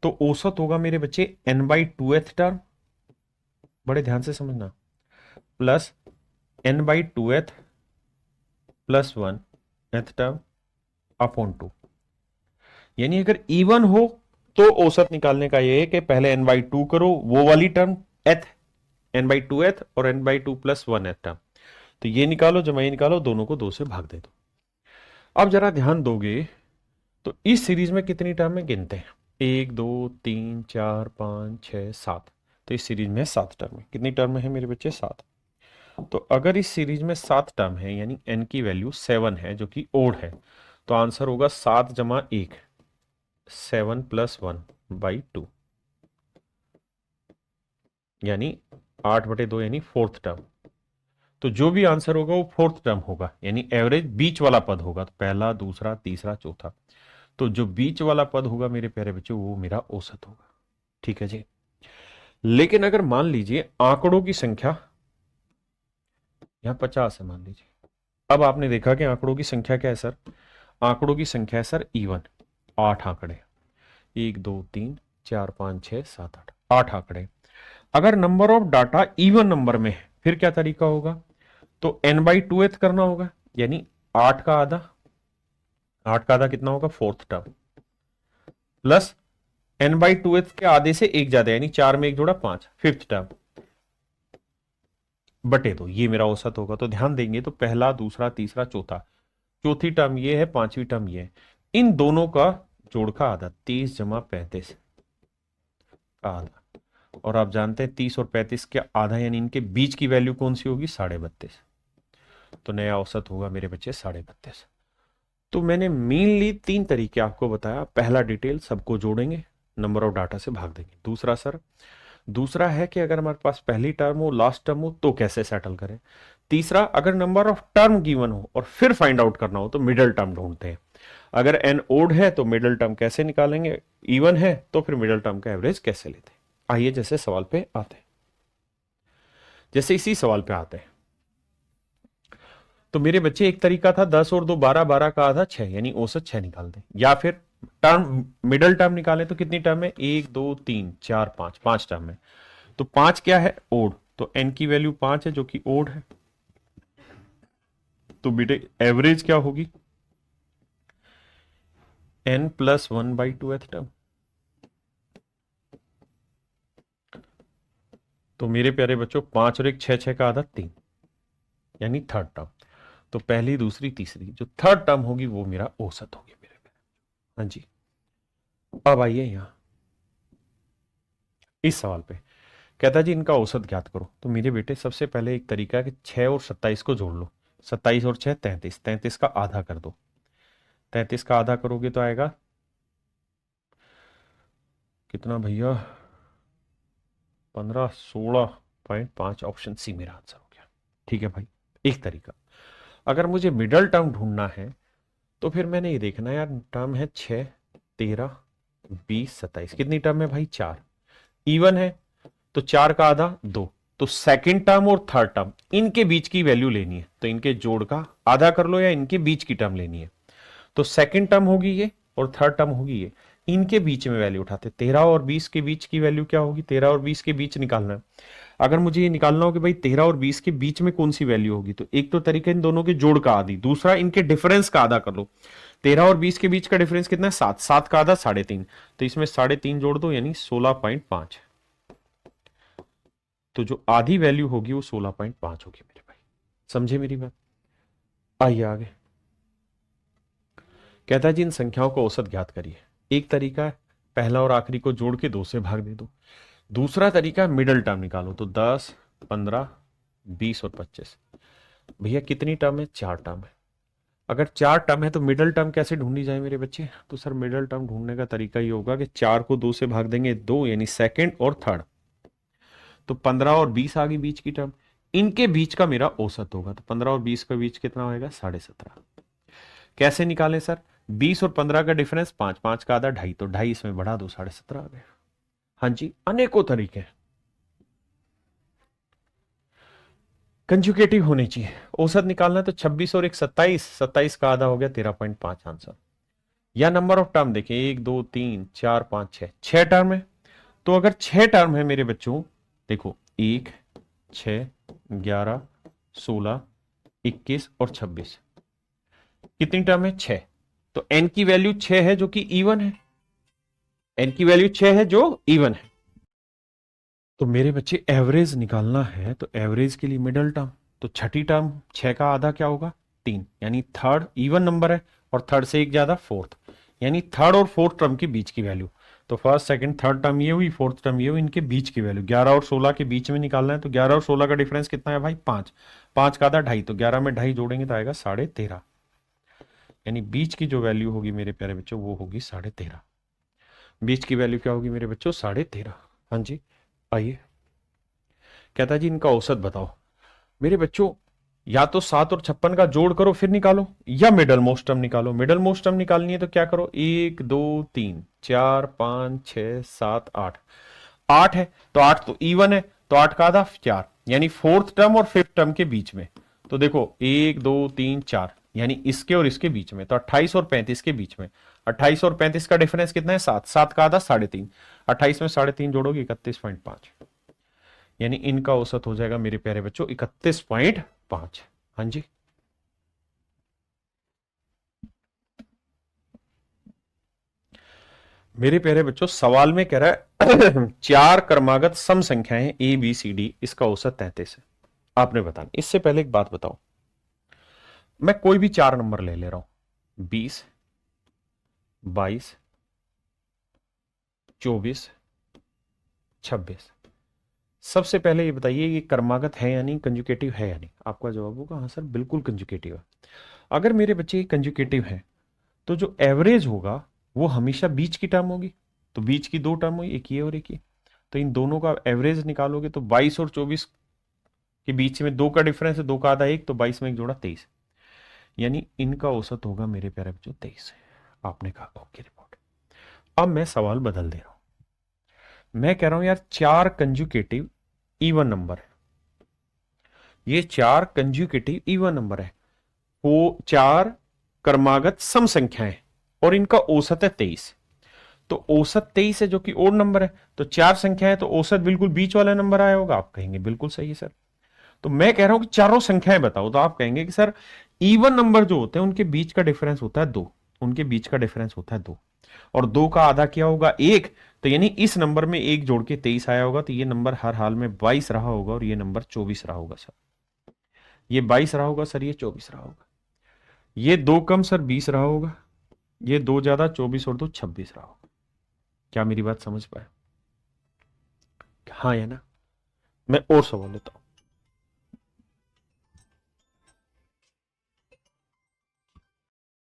[SPEAKER 1] तो औसत होगा मेरे बच्चे एन बाई 2th टर्म, बड़े ध्यान से समझना, plus n by 2th plus 1th term upon 2। यानी अगर इवन हो तो औसत निकालने का ये है कि पहले एन बाई 2 करो, वो वाली टर्म एथ, एन बाई 2th और N by 2 plus 1th term, तो ये निकालो, जब ये निकालो दोनों को 2 से भाग दे दो। अब जरा ध्यान दोगे तो इस सीरीज में कितनी टर्म है गिनते हैं, 1 2 3 4 5 6 7, तो इस सीरीज में 7 टर्म है। कितनी टर्म है मेरे बच्चे? 7। तो अगर इस सीरीज में 7 टर्म है यानी एन की वैल्यू 7 है जो कि ओड है, तो आंसर होगा 7 जमा 1, 7 प्लस 1 बाई 2, यानी 8/2 यानी 4th टर्म। तो जो भी आंसर होगा वो 4th टर्म होगा, यानी एवरेज बीच वाला पद होगा, तो पहला दूसरा तीसरा चौथा, तो जो बीच वाला पद होगा मेरे प्यारे बच्चों वो मेरा औसत होगा। ठीक है जी। लेकिन अगर मान लीजिए आंकड़ों की संख्या यहां 50 है मान लीजिए, अब आपने देखा कि आंकड़ों की संख्या क्या है सर? आंकड़ों की संख्या है सर इवन, 8 आंकड़े, 1 2 3 4 5 6 7 8, 8 आंकड़े। अगर number of data even number में है फिर क्या तरीका होगा? तो n बाई 2th करना होगा, यानी 8 का आधा, 8 का आधा कितना होगा? 4th term, plus n by 2th के आधे से एक ज्यादा, यानी 4 में एक जोड़ा 5, 5th टर्म, बटे 2, ये मेरा औसत होगा। तो ध्यान देंगे तो पहला दूसरा तीसरा चौथा, चौथी टर्म ये है, पांचवी टर्म ये है, इन दोनों का जोड़ का आधा, 30 जमा 35 का आधा। और आप जानते हैं 30 और 35 के आधा यानी इनके बीच की वैल्यू कौन सी होगी? 32.5। तो नया औसत होगा मेरे बच्चे 32.5। तो मैंने मेनली 3 तरीके आपको बताया। पहला डिटेल सबको जोड़ेंगे, नंबर ऑफ डाटा से भाग देंगे। दूसरा सर, दूसरा है कि अगर हमारे पास पहली टर्म हो लास्ट टर्म हो तो कैसे सेटल करें। तीसरा, अगर नंबर ऑफ टर्म गिवन हो और फिर फाइंड आउट करना हो तो मिडल टर्म ढूंढते हैं। अगर एन ओड है तो मिडल टर्म कैसे निकालेंगे, इवन है तो फिर मिडल टर्म का एवरेज कैसे लेते हैं। आइए जैसे सवाल पे आते हैं, जैसे इसी सवाल पे आते हैं। तो मेरे बच्चे एक तरीका था 10 और 2 12, 12 का आधा 6, यानी औसत 6 निकाल दें, या फिर टर्म मिडल टर्म निकालें। तो कितनी टर्म है? 1 2 3 4 5, 5 टर्म है। तो 5 क्या है? ओड, तो n की वैल्यू 5 है जो कि ओड है, तो बेटे एवरेज क्या होगी, n प्लस 1/2th टर्म। तो मेरे प्यारे बच्चों 5 और 1 6, 6 का आधा 3, यानी थर्ड टर्म। तो पहली, दूसरी, तीसरी, जो थर्ड टर्म होगी वो मेरा औसत होगी मेरे प्यारे। हाँ जी, अब आइए यहां इस सवाल पे, कहता जी इनका औसत ज्ञात करो। तो मेरे बेटे सबसे पहले एक तरीका है कि 6 और 27 को जोड़ लो। 27 और 6 33, 33 का आधा कर दो। 33 का आधा करोगे तो आएगा कितना भैया, 15, 16.5। ऑप्शन सी मेरा आंसर हो गया। ठीक है भाई, एक तरीका। अगर मुझे मिडल टर्म ढूंढना है तो फिर मैंने ये देखना है यार, टर्म है 6, 13, 20, 27, कितनी टर्म है भाई, 4। इवन है तो 4 का आधा 2। तो सेकंड टर्म और थर्ड टर्म इनके बीच की वैल्यू लेनी है, तो इनके जोड़ का आधा कर लो या इनके बीच की टर्म लेनी है। तो सेकंड टर्म होगी ये और थर्ड टर्म होगी ये, इनके बीच में वैल्यू उठाते। 13 और 20 के बीच की वैल्यू क्या होगी, 13 और 20 के बीच निकालना है। अगर मुझे ये निकालना हो कि भाई 13 और 20 के बीच में कौन सी वैल्यू होगी, तो एक तो तरीका इन दोनों के जोड़ का आधी, दूसरा इनके डिफरेंस का आधा कर लो। 13 और 20 के बीच का डिफरेंस कितना है, 7, 7 का आधा 3.5, तो इसमें 3.5 जोड़ दो यानी 16.5। तो जो आधी वैल्यू होगी वो 16.5 होगी मेरे भाई, समझे मेरी बात। आइए आगे, कहता है जी इन संख्याओं का औसत ज्ञात करिए। एक तरीका है पहला और आखिरी को जोड़ के 2 से भाग दे दो। दूसरा तरीका है मिडल टर्म निकालो। तो 10, 15, 20 और 25। भैया कितनी टर्म है, 4 टर्म है। अगर 4 टर्म है तो मिडल टर्म कैसे ढूंढी जाए मेरे बच्चे, तो सर मिडल टर्म ढूंढने का तरीका ये होगा कि 4 को 2 से भाग देंगे 2, यानी सेकंड और थर्ड। तो 15 और 20 आ गई बीच की टर्म, इनके बीच का मेरा औसत होगा। तो 15 और 20 का बीच कितना होगा, 17.5। कैसे निकालें सर, 20 और 15 का डिफरेंस 5, 5 का आधा 2.5, तो 2.5 इसमें बढ़ा दो, 17.5 आ गया। हाँ जी, अनेकों तरीके कंजुकेटिव होने चाहिए। औसत निकालना तो 26 और 1 27, 27 का आधा हो गया 13.5 आंसर। या नंबर ऑफ टर्म देखें, 1 2 3 4 5 6, 6 टर्म है। तो अगर 6 टर्म है मेरे बच्चों, देखो 1, 6, 11, 16, 21 और 26, कितनी टर्म है, 6। तो n की वैल्यू 6 है जो कि इवन है, n की वैल्यू 6 है जो इवन है। तो मेरे बच्चे एवरेज निकालना है, तो एवरेज के लिए मिडल टर्म, तो छठी टर्म 6 का आधा क्या होगा, 3, यानी थर्ड इवन नंबर है और थर्ड से एक ज्यादा फोर्थ, यानी थर्ड और फोर्थ टर्म के बीच की वैल्यू। तो फर्स्ट सेकंड थर्ड टर्म ये हुई, फोर्थ टर्म ये हुई, इनके बीच की वैल्यू 11 और 16 के बीच में निकालना है। तो 11 और 16 का डिफरेंस कितना है भाई, 5, 5 का आधा 2.5, तो 11 में 2.5 जोड़ेंगे तो आएगा 13.5, यानी बीच की जो वैल्यू होगी मेरे प्यारे बच्चों वो होगी 13.5। बीच की वैल्यू क्या होगी मेरे बच्चों, 13.5। हाँ जी, आइए, कहता जी इनका औसत बताओ। मेरे बच्चों या तो 7 और 56 का जोड़ करो फिर निकालो, या मिडल मोस्ट टर्म निकालो। मिडल मोस्ट टर्म निकालनी है तो क्या करो, 1 2 3 4 5 6 7 8, 8 है तो 8 तो इवन है, तो 8 का आधा 4, यानी फोर्थ टर्म और फिफ्थ टर्म के बीच में। तो देखो 1 2 3 4, यानी इसके और इसके बीच में, तो 28 और 35 के बीच में। 28 और 35 का डिफरेंस कितना है, 7, 7 का आधा 3.5, 28 में 3.5 जोड़ोगे 31.5, यानी इनका औसत हो जाएगा मेरे प्यारे बच्चों 31.5। हाँ जी, मेरे प्यारे बच्चों सवाल में कह रहा है 4 क्रमागत सम संख्याएं ए बी सी डी, इसका औसत 33 है। आपने बताना। इससे पहले एक बात बताओ, मैं कोई भी 4 नंबर ले रहा हूं, 20, 22, 24, 26। सबसे पहले ये बताइए ये क्रमागत है या नहीं, कंजुकेटिव है या नहीं। आपका जवाब होगा हाँ सर बिल्कुल कंजुकेटिव है। अगर मेरे बच्चे कंजुकेटिव है तो जो एवरेज होगा वो हमेशा बीच की टर्म होगी। तो बीच की 2 टर्म हुई, एक ये और एक ये, तो इन दोनों का एवरेज निकालोगे तो 22 और 24 के बीच में 2 का डिफरेंस है, 2 का आधा 1, तो 22 में 1 जोड़ा 23, यानी इनका औसत होगा मेरे प्यारे बच्चों 23। आपने कहा ओके रिपोर्ट। अब मैं सवाल बदल दे रहा हूं, मैं कह रहा हूं यार 4 कंजुकेटिव इवन नंबर है, ये 4 कंजुकेटिव इवन नंबर है, वो 4 क्रमागत सम संख्याएं और इनका औसत है 23। तो औसत 23 है जो कि ओड नंबर है, तो 4 संख्या है तो औसत बिल्कुल बीच वाला नंबर आया होगा। आप कहेंगे बिल्कुल सही है सर। तो मैं कह रहा हूं कि चारों संख्याएं बताओ, तो आप कहेंगे कि सर इवन नंबर जो होते हैं उनके बीच का डिफरेंस होता है 2, उनके बीच का डिफरेंस होता है 2, और 2 का आधा क्या होगा 1, तो यानी इस नंबर में 1 जोड़ के 23 आया होगा, तो ये नंबर हर हाल में 22 रहा होगा और ये नंबर 24 रहा होगा सर। ये 22 रहा होगा सर, ये 24 रहा होगा, ये 2 कम सर 20 रहा होगा, ये 2 ज्यादा 24 और 2 26 रहा होगा। क्या मेरी बात समझ पाए? हाँ या ना? मैं और सवाल लेता हूं।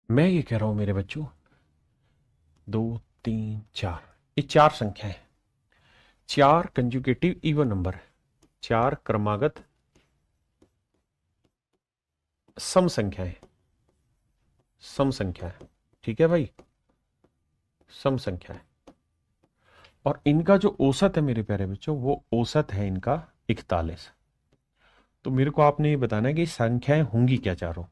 [SPEAKER 1] मैं ये कह रहा हूं मेरे बच्चों, 2 3 4, ये 4 संख्या है, 4 कंजुगेटिव इवन नंबर है, 4 क्रमागत सम संख्या है, सम संख्या है, ठीक है भाई, सम संख्या है। और इनका जो औसत है मेरे प्यारे बच्चों, वो औसत है इनका 41। तो मेरे को आपने ये बताना है कि संख्याएं होंगी क्या चारों।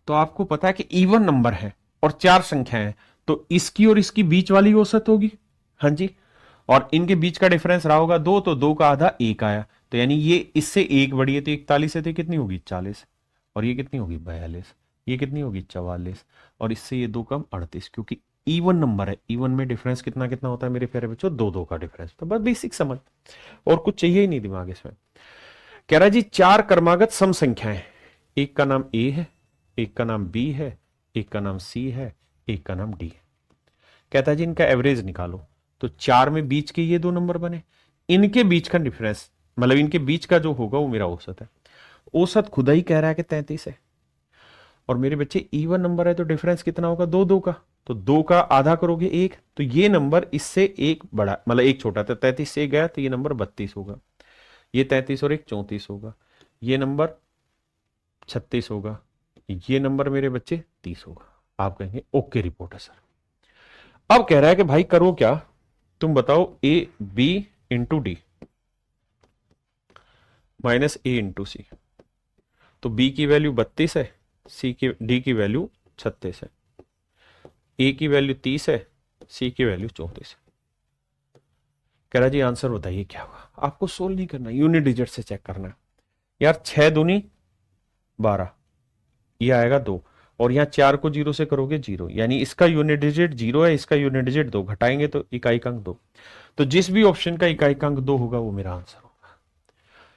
[SPEAKER 1] तो आपको पता है कि इवन नंबर है और 4 संख्याएं हैं, तो इसकी और इसकी बीच वाली औसत होगी। हाँ जी, और इनके बीच का डिफरेंस रहा होगा 2, तो 2 का आधा 1 आया, तो यानी ये इससे 1 बड़ी है, तो 41 है, तो कितनी होगी 40, और ये कितनी होगी 42, ये कितनी होगी 44, और इससे ये 2 कम 38, क्योंकि इवन नंबर है, इवन में डिफरेंस कितना कितना होता है मेरे प्यारे बच्चों, 2 का डिफरेंस। तो बस बेसिक समझ, और कुछ चाहिए ही नहीं दिमाग इसमें। कह रहा जी 4 क्रमागत सम संख्याएं, एक का नाम ए है, एक का नाम बी है, एक का नाम सी है, एक का नाम डी है। कहता है जी इनका एवरेज निकालो। तो 4 में बीच के ये 2 नंबर बने, इनके बीच का डिफरेंस, मतलब इनके बीच का जो होगा वो मेरा औसत है। औसत खुदा ही कह रहा है कि 33 है, और मेरे बच्चे इवन नंबर है तो डिफरेंस कितना होगा 2 का, तो 2 का आधा करोगे 1, तो ये नंबर इससे 1 बड़ा, मतलब 1 छोटा था, 33 से गया तो ये नंबर 32 होगा, ये 33 और 1 34 होगा, ये नंबर 36 होगा, ये नंबर मेरे बच्चे 30 होगा। आप कहेंगे ओके रिपोर्ट है सर। अब कह रहा है कि भाई करो क्या, तुम बताओ A B into D minus A into C. तो बी की वैल्यू 32 है, डी की वैल्यू 36 है, ए की वैल्यू 30 है, सी की वैल्यू 34 है। कह रहा जी आंसर बताइए क्या होगा। आपको सोल्व नहीं करना, यूनिट डिजिट से चेक करना है। यार 6 दूनी 12, ये आएगा 2, और यहां 4 को 0 से करोगे 0, यानी इसका यूनिट डिजिट 0 है, इसका यूनिट डिजिट 2, घटाएंगे तो इकाई अंक 2। तो जिस भी ऑप्शन का इकाई अंक 2 होगा वो मेरा आंसर होगा,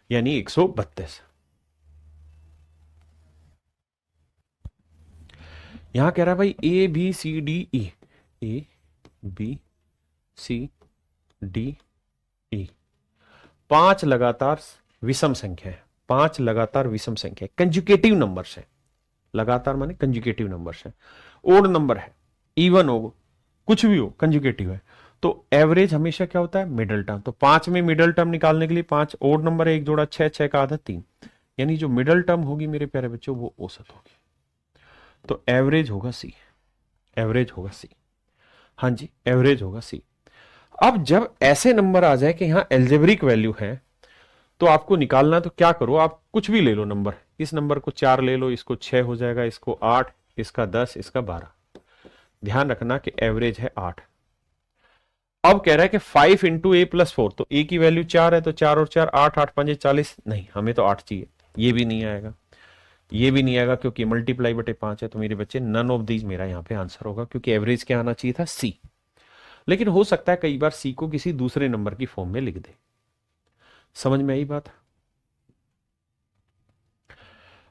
[SPEAKER 1] यानी 132। यहां कह रहा है भाई A B C D E, A B C D E 5 लगातार विषम संख्या है, 5 लगातार विषम संख्या, कंजुगेटिव नंबर्स है, लगातार माने कंजुगेटिव नंबर्स है, ओड नंबर है, इवन हो, कुछ भी हो, कंजुगेटिव है। तो एवरेज हमेशा क्या होता है मिडल टर्म। तो 5 में मिडल टर्म निकालने के लिए 5 ओड नंबर है, 1 जोड़ा 6, 6 का आधा 3, यानी जो मिडल टर्म होगी मेरे प्यारे बच्चों वो औसत होगी। तो एवरेज होगा सी, एवरेज होगा सी, हाँ जी एवरेज होगा सी। अब जब ऐसे नंबर आ जाए कि यहां एल्जेब्रिक वैल्यू है, तो आपको निकालना, तो क्या करो, आप कुछ भी ले लो नंबर, इस नंबर को 4 ले लो, इसको 6 हो जाएगा, इसको 8, इसका 10, इसका 12। ध्यान रखना कि एवरेज है 8। अब कह रहा है कि 5 इंटू ए प्लस 4, तो ए की वैल्यू 4 है, तो 4 और 4 8, 8 5 40, नहीं हमें तो 8 चाहिए, ये भी नहीं आएगा, ये भी नहीं आएगा, क्योंकि मल्टीप्लाई बटे 5 है। तो मेरे बच्चे नन ऑफ दीज मेरा यहां पे आंसर होगा, क्योंकि एवरेज क्या आना चाहिए था सी। लेकिन हो सकता है कई बार सी को किसी दूसरे नंबर की फॉर्म में लिख दे। समझ में आई बात?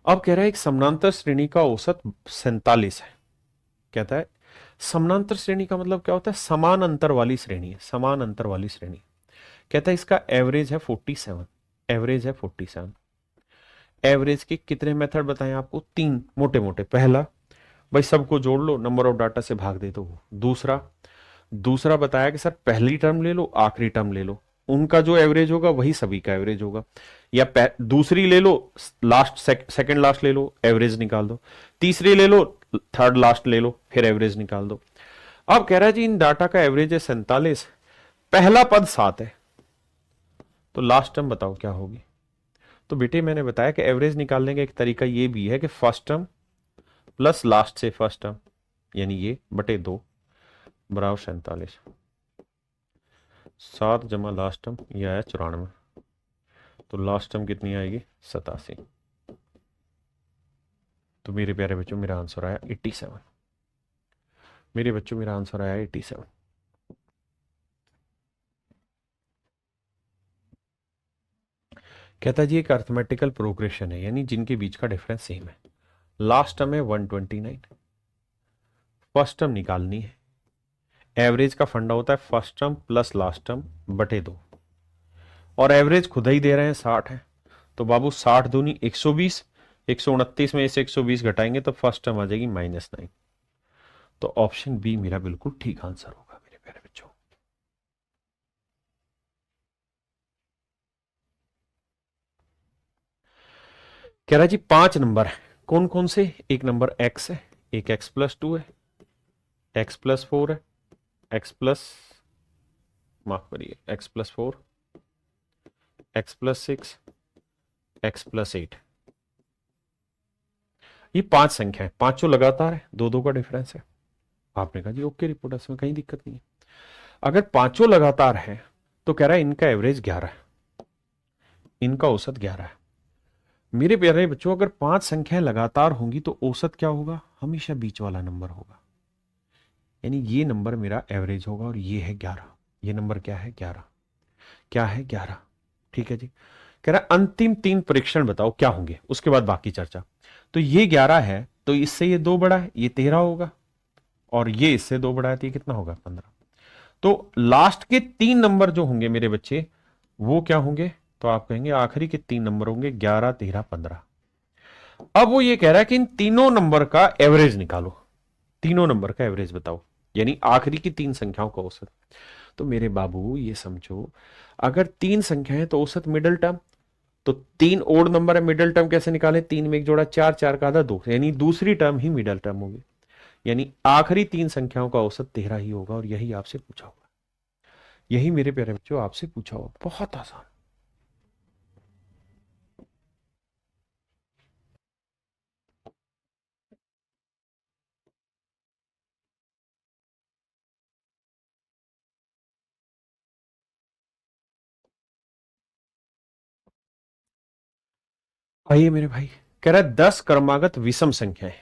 [SPEAKER 1] अब कह रहा है एक समानांतर श्रेणी का औसत 47 है। कहता है समानांतर श्रेणी का मतलब क्या होता है, समान अंतर वाली श्रेणी है, समान अंतर वाली श्रेणी। कहता है इसका एवरेज है 47, एवरेज है 47। एवरेज के कितने मेथड बताएं आपको, 3 मोटे मोटे। पहला भाई सबको जोड़ लो, नंबर ऑफ डाटा से भाग दे दो। दूसरा बताया कि सर पहली टर्म ले लो, आखिरी टर्म ले लो, उनका जो एवरेज होगा वही सभी का एवरेज होगा। या दूसरी ले लो, लास्ट सेकंड लास्ट ले लो, एवरेज निकाल दो। तीसरी ले लो, थर्ड लास्ट ले लो, फिर एवरेज निकाल दो। अब कह रहा है जी इन डाटा का एवरेज है 47, पहला पद 7 है, तो लास्ट टर्म बताओ क्या होगी। तो बेटे मैंने बताया कि एवरेज निकालने का एक तरीका ये भी है कि फर्स्ट टर्म प्लस लास्ट से फर्स्ट टर्म, यानी ये बटे 2 बराबर 47। 7 जमा लास्ट टर्म, ये आया 94, तो लास्ट टर्म कितनी आएगी 87। तो मेरे प्यारे बच्चों मेरा आंसर आया 87। मेरे बच्चों मेरा आंसर आया 87। कहता जी एक अर्थमेटिकल प्रोग्रेशन है, यानी जिनके बीच का डिफरेंस सेम है। लास्ट टर्म है 129, फर्स्ट टर्म निकालनी है। एवरेज का फंडा होता है first term plus last term बटे 2, और एवरेज खुद ही दे रहे हैं 60 है, तो बाबू 60 दूनी 120, 129 में से 120 घटाएंगे तो फर्स्ट टर्म आ जाएगी -9। तो ऑप्शन बी मेरा बिल्कुल ठीक आंसर होगा मेरे प्यारे बच्चों। कह रहा जी 5 नंबर है, कौन कौन से? एक नंबर x है, एक x+2 है, x+4 है, x प्लस, माफ करिए, x+4, x+6, x+8। ये 5 संख्या है, पांचों लगातार है, दो दो का डिफरेंस है। आपने कहा जी ओके रिपोर्ट, इसमें कहीं दिक्कत नहीं है। अगर पांचों लगातार है तो कह रहा है इनका एवरेज 11 है, इनका औसत 11 है। मेरे प्यारे बच्चों अगर 5 संख्याएं लगातार होंगी तो औसत क्या होगा? हमेशा बीच वाला नंबर होगा, यानी ये नंबर मेरा एवरेज होगा, और ये है 11। ये नंबर क्या है? 11। क्या है? 11। ठीक है जी। कह रहा अंतिम 3 परीक्षण बताओ क्या होंगे, उसके बाद बाकी चर्चा। तो ये 11 है, तो इससे ये 2 बड़ा है, ये 13 होगा, और ये इससे 2 बड़ा है, तो ये कितना होगा? 15। तो लास्ट के 3 नंबर जो होंगे मेरे बच्चे वो क्या होंगे? तो आप कहेंगे आखिरी के 3 नंबर होंगे 11, 13, 15। अब वो ये कह रहा है कि इन तीनों नंबर का एवरेज निकालो, तीनों नंबर का एवरेज बताओ, यानी आखिरी की 3 संख्याओं का औसत। तो मेरे बाबू ये समझो, अगर 3 संख्या है तो औसत मिडिल टर्म, तो 3 ओड नंबर है, मिडिल टर्म कैसे निकाले? 3 में एक जोड़ा 4, 4 का आधा 2, यानी दूसरी टर्म ही मिडिल टर्म होगी, यानी आखिरी 3 संख्याओं का औसत 13 ही होगा, और यही आपसे पूछा होगा। यही मेरे प्यारे बच्चों आपसे पूछा होगा, बहुत आसान। आइए मेरे भाई, कह रहा है 10 क्रमागत विषम संख्याएं।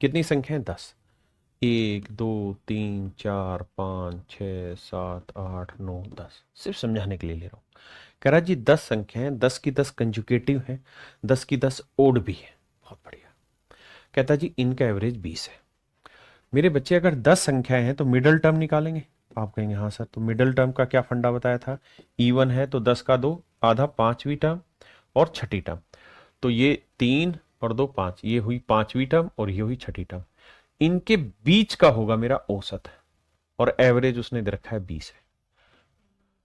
[SPEAKER 1] कितनी संख्याएं? 10। 1, 2, 3, 4, 5, 6, 7, 8, 9, 10। सिर्फ समझाने के लिए ले रहा हूं। कह रहा है जी 10 संख्याएं, 10 की 10 कंजुकेटिव है, 10 की 10 ओड भी है। बहुत बढ़िया। कहता जी इनका एवरेज 20 है। मेरे बच्चे अगर 10 संख्याएं हैं तो मिडल टर्म निकालेंगे। आप कहेंगे हाँ सर, तो मिडल टर्म का क्या फंडा बताया था? इवन है तो 10 का 2 आधा, पांचवी टर्म और छठी टर्म। तो ये 3 और 2 5, ये हुई पांचवी टर्म और ये हुई छठी टर्म। इनके बीच का होगा मेरा औसत, और एवरेज उसने दे रखा है 20 है।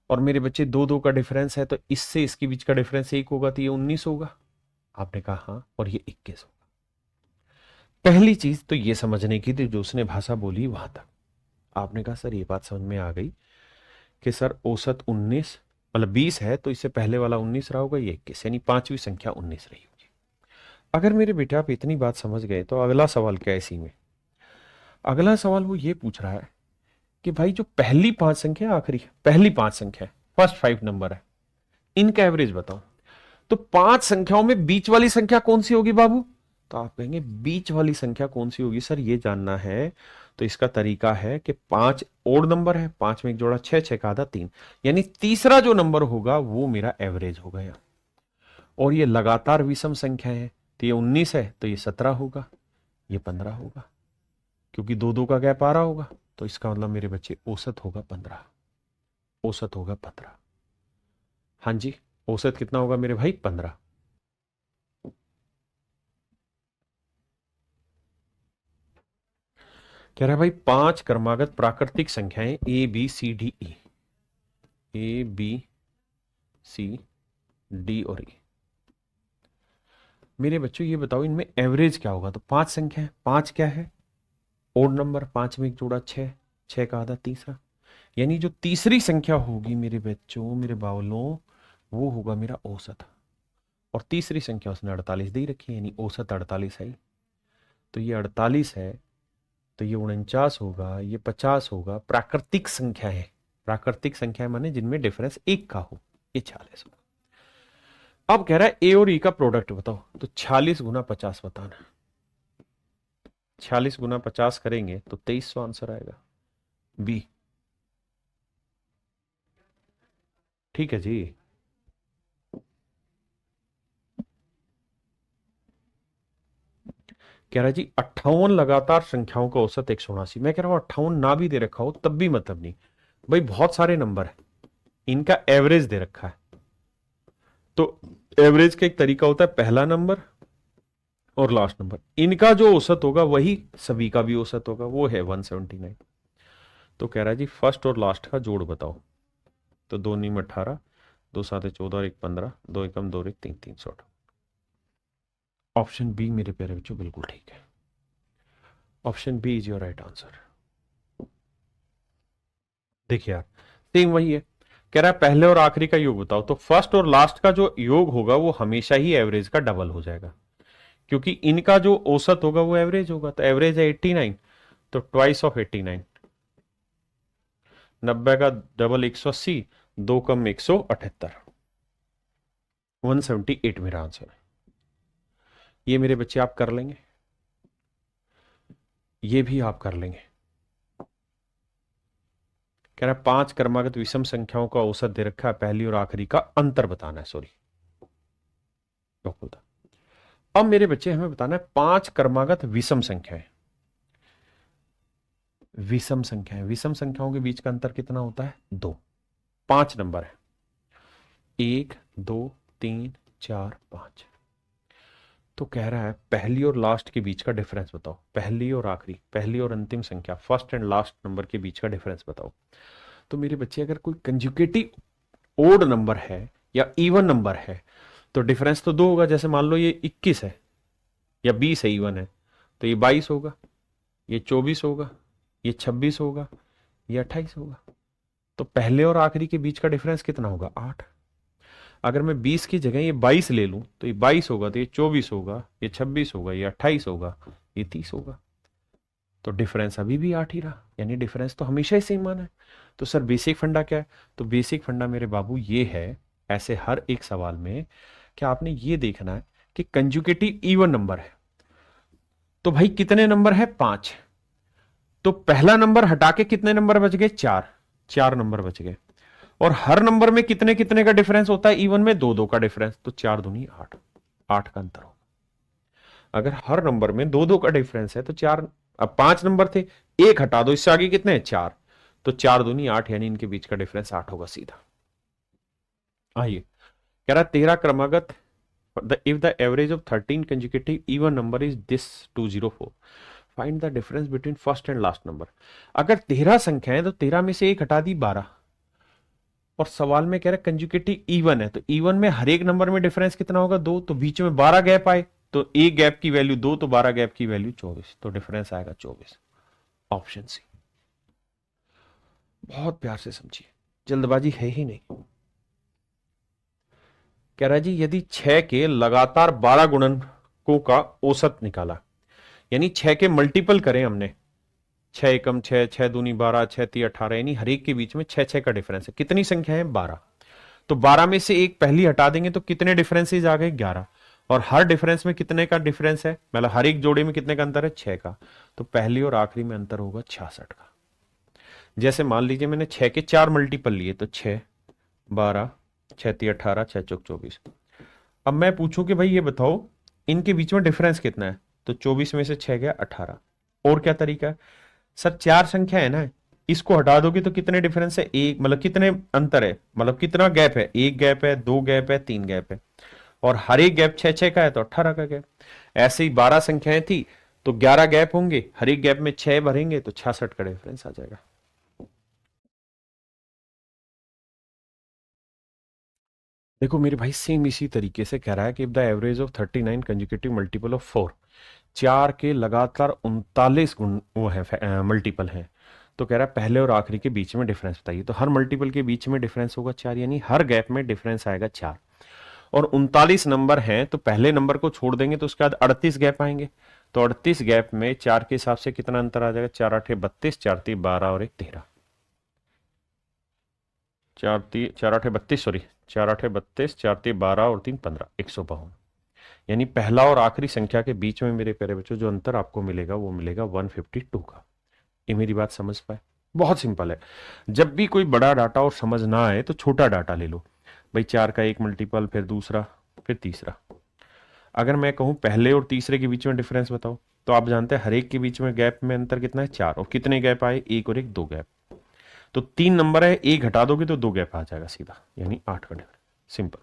[SPEAKER 1] और मेरे बच्चे दो दो का डिफरेंस है, तो इससे इसके बीच का डिफरेंस 1 होगा, तो ये 19 होगा। आपने कहा हाँ, और ये 21 होगा। पहली चीज तो ये समझने की थी जो उसने भाषा बोली वहां तक। आपने कहा सर ये बात समझ में आ गई कि सर औसत 19 मतलब 20 है, तो इससे पहले वाला 19 रहा होगा, ये 21, यानी पांचवी संख्या 19 रही होगी। अगर मेरे बेटे आप इतनी बात समझ गए तो अगला सवाल क्या है इसी में? अगला सवाल वो ये पूछ रहा है कि भाई जो पहली 5 संख्या, आखिरी पहली 5 संख्या है, फर्स्ट 5 नंबर है, इनका एवरेज बताओ। तो 5 संख्याओं में बीच वाली संख्या कौन सी होगी बाबू? तो आप कहेंगे बीच वाली संख्या कौन सी होगी सर, ये जानना है। तो इसका तरीका है कि 5 ओड नंबर है, 5 में एक जोड़ा 6, 6 का आधा 3, यानी तीसरा जो नंबर होगा वो मेरा एवरेज हो गया। और ये लगातार विषम संख्या है, तो ये 19 है, तो ये 17 होगा, ये 15 होगा, क्योंकि दो दो का गैप आ रहा होगा। तो इसका मतलब मेरे बच्चे औसत होगा 15। औसत होगा 15। हाँ जी, औसत कितना होगा मेरे भाई? 15। कह रहा है भाई 5 क्रमागत प्राकृतिक संख्याएं ABCDE, ABCD और E। मेरे बच्चों ये बताओ इनमें एवरेज क्या होगा? तो 5 संख्या है, 5 क्या है? ओड नंबर, 5 में एक जोड़ा 6, 6 का आधा तीसरा, यानी जो तीसरी संख्या होगी मेरे बच्चों, मेरे बावलों, वो होगा मेरा औसत। और तीसरी संख्या उसने 48 दे रखी है, यानी औसत 48 है। तो ये 48 है, तो ये 49 होगा, ये 50 होगा, प्राकृतिक संख्या है। प्राकृतिक संख्या माने जिनमें डिफरेंस एक का हो, ये 46 होगा। अब कह रहा है ए और ई का प्रोडक्ट बताओ, तो 46 गुना 50 बताना। 46 गुना 50 करेंगे तो 2300 आंसर आएगा बी। ठीक है जी। कह रहा है जी 58 लगातार संख्याओं का औसत 179। मैं कह रहा हूं 58 ना भी दे रखा हो तब भी मतलब नहीं भाई, बहुत सारे नंबर है, इनका एवरेज दे रखा है। तो एवरेज का एक तरीका होता है पहला नंबर और लास्ट नंबर, इनका जो औसत होगा वही सभी का भी औसत होगा, वो है 179। तो कह रहा है जी फर्स्ट और लास्ट का जोड़ बताओ। तो 2 नीम 18, 2 7 14 और 1 15, 2 एकम 2 एक 3 300। ऑप्शन बी मेरे प्यारे बच्चों बिल्कुल ठीक है। Option B is your right answer. देखिए यार सेम वही है, कह रहा है पहले और आखिरी का योग बताओ। तो फर्स्ट और लास्ट का जो योग होगा वो हमेशा ही एवरेज का डबल हो जाएगा, क्योंकि इनका जो औसत होगा वो एवरेज होगा। तो एवरेज है 89, तो ट्वाइस ऑफ 89। 90 का डबल 180, 2 कम 178, 178 मेरा आंसर है। ये मेरे बच्चे आप कर लेंगे, ये भी आप कर लेंगे। कह रहा है 5 क्रमागत विषम संख्याओं का औसत दे रखा है, पहली और आखिरी का अंतर बताना है। सॉरी बोलता। अब मेरे बच्चे हमें बताना है 5 क्रमागत विषम संख्याएं। विषम संख्याएं, विषम संख्याओं के बीच का अंतर कितना होता है? 2। 5 नंबर है, 1 2 3 4 5। तो कह रहा है पहली और लास्ट के बीच का डिफरेंस बताओ, पहली और आखिरी, पहली और अंतिम संख्या, फर्स्ट एंड लास्ट नंबर के बीच का डिफरेंस बताओ। तो मेरे बच्चे अगर कोई कंजुगेटिव ओड नंबर है या इवन नंबर है तो डिफरेंस तो 2 होगा। जैसे मान लो ये 21 है या 20 है, इवन है, तो ये 22 होगा, ये 24 होगा, ये 26 होगा, ये 28 होगा। तो पहले और आखिरी के बीच का डिफरेंस कितना होगा? 8। अगर मैं 20 की जगह ये 22 ले लूं तो ये 22 होगा, तो ये 24 होगा, ये 26 होगा, ये 28 होगा, ये 30 होगा। तो डिफरेंस अभी भी 8 ही रहा, यानी डिफरेंस तो हमेशा ही सेम माना है। तो सर बेसिक फंडा क्या है? तो बेसिक फंडा मेरे बाबू ये है, ऐसे हर एक सवाल में कि आपने ये देखना है कि कंजुगेटिव इवन नंबर है। तो भाई कितने नंबर है? 5। तो पहला नंबर हटा के कितने नंबर बच गए? 4। 4 नंबर बच गए। और हर नंबर में कितने कितने का डिफरेंस होता है? इवन में 2 2 का डिफरेंस, तो 4 दूनी 8, 8 का अंतर होगा। अगर हर नंबर में 2 2 का डिफरेंस है तो 4, अब 5 नंबर थे, एक हटा दो, इससे आगे कितने हैं? 4, तो 4 दूनी 8, यानी इनके बीच का डिफरेंस 8 होगा सीधा। आइए कह रहा 13 क्रमागत, if the average of 13 consecutive even number is this 204, find the difference between first and last number। अगर 13 संख्या है तो 13 में से एक हटा दी 12, और सवाल में कह रहा है कंजुगेटिव इवन है, तो इवन में हर एक नंबर में डिफरेंस कितना होगा? 2। तो बीच में 12 गैप आए, तो एक गैप की वैल्यू 2, तो 12 गैप की वैल्यू 24, तो डिफरेंस आएगा 24। Option C. बहुत प्यार से समझिए, जल्दबाजी है ही नहीं। कह रहा है जी यदि 6 के लगातार 12 गुणनकों का औसत निकाला, यानी 6 के मल्टीपल करें हमने, 6 एकम 6, 6 दूनी 12, 6 ती 18, यानी हर एक के बीच में 6 6 का डिफरेंस है। कितनी संख्या है? 12। तो 12 में से एक पहली हटा देंगे तो कितने डिफरेंसेज आ गए? 11। और हर डिफरेंस में कितने का डिफरेंस है? मतलब हर एक जोड़े में कितने का अंतर है? 6 का। तो पहली और आखिरी में अंतर होगा 66 का। जैसे मान लीजिए मैंने 6 के 4 मल्टीपल लिए, तो 6 12, 6 ती 18, 6 चौक 24। अब मैं पूछूं कि भाई ये बताओ इनके बीच में डिफरेंस कितना है? तो 24 में से 6 गया 18। और क्या तरीका है? सर 4 संख्या है ना, इसको हटा दोगे तो कितने डिफरेंस है? एक, मतलब कितने अंतर है, मतलब कितना गैप है? एक गैप है, 2 गैप है, 3 गैप है, और हर एक गैप 6 6 का है, तो 18 का गैप। ऐसे ही 12 संख्याएं थी तो 11 गैप होंगे, हर एक गैप में 6 भरेंगे तो 66 का डिफरेंस आ जाएगा। देखो मेरे भाई सेम इसी तरीके से कह रहा है कि if the average of 39 conjugative multiple of 4, 4 के लगातार 39 गुण वो है मल्टीपल है, तो कह रहा है पहले और आखिरी के बीच में डिफरेंस बताइए। तो हर मल्टीपल के बीच में डिफरेंस होगा 4, यानी हर गैप में डिफरेंस आएगा 4। और 39 नंबर हैं तो पहले नंबर को छोड़ देंगे तो उसके बाद 38 गैप आएंगे, तो 38 गैप में 4 के हिसाब से कितना अंतर आ जाएगा? 4 8 32, 4 3 12 और 1 13। चार आठे 32, सॉरी 4 8 32, 4 3 12 और 3 15, 152। यानी पहला और आखिरी संख्या के बीच में मेरे प्यारे बच्चों जो अंतर आपको मिलेगा वो मिलेगा 152 का। ये मेरी बात समझ पाए? बहुत सिंपल है। जब भी कोई बड़ा डाटा और समझ ना आए तो छोटा डाटा ले लो भाई, 4 का 1 मल्टीपल, फिर दूसरा, फिर तीसरा। अगर मैं कहूं पहले और तीसरे के बीच में डिफरेंस बताओ, तो आप जानते हैं हर एक के बीच में गैप में अंतर कितना है, 4। और कितने गैप आए, 1 और 1, 2 गैप। तो 3 नंबर है, 1 हटा दोगे तो 2 गैप आ जाएगा सीधा, यानी 8 का डिफरेंस। सिंपल।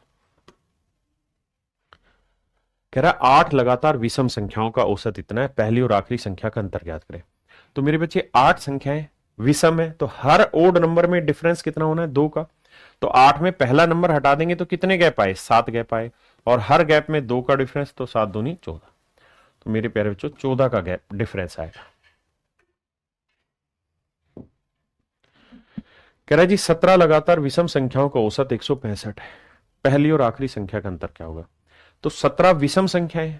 [SPEAKER 1] कह रहा है 8 लगातार विषम संख्याओं का औसत इतना है, पहली और आखिरी संख्या का अंतर ज्ञात करें। तो मेरे बच्चे 8 संख्याएं विषम है, तो हर ओड नंबर में डिफरेंस कितना होना है, 2 का। तो 8 में पहला नंबर हटा देंगे तो कितने गैप आए, 7 गैप आए, और हर गैप में 2 का डिफरेंस, तो 7 दूनी 14। तो मेरे प्यारे बच्चों 14 का गैप डिफरेंस आएगा। कह रहा है जी 17 लगातार विषम संख्याओं का औसत 165 है, पहली और आखिरी संख्या का अंतर क्या होगा। तो 17 विषम संख्याएं,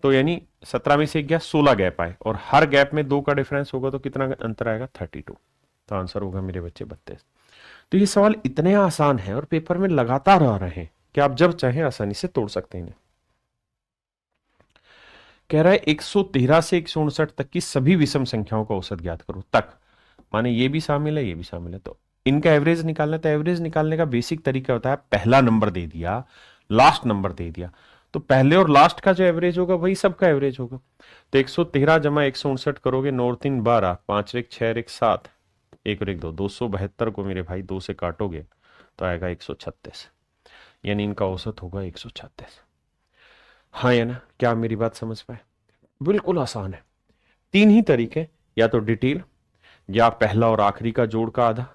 [SPEAKER 1] तो यानी 17 में से गया 16 गैप आए, और हर गैप में 2 का डिफरेंस होगा, तो कितना अंतर आएगा, 32। तो आंसर होगा मेरे बच्चे 32। तो ये सवाल इतने आसान है और पेपर में लगातार आ रहे हैं कि आप जब चाहें आसानी से तोड़ सकते हैं। कह रहा है 113 से 159 तक की सभी विषम संख्याओं का औसत ज्ञात करो। तक माने ये भी शामिल है, ये भी शामिल है, तो इनका एवरेज निकालना। तो एवरेज निकालने का बेसिक तरीका होता है, पहला नंबर दे दिया, लास्ट नंबर दे दिया, तो पहले और लास्ट का जो एवरेज होगा वही सबका एवरेज होगा। तो 113 जमा 159 करोगे, 9 और 3 12, 5 और 1 6 और 1 7, 1 और 1 2, 272 को मेरे भाई 2 से काटोगे तो आएगा 136, यानी इनका औसत होगा 136। हाँ या ना, क्या मेरी बात समझ पाए? बिल्कुल आसान है। 3 ही तरीके, या तो डिटेल, या पहला और आखिरी का जोड़ का आधा,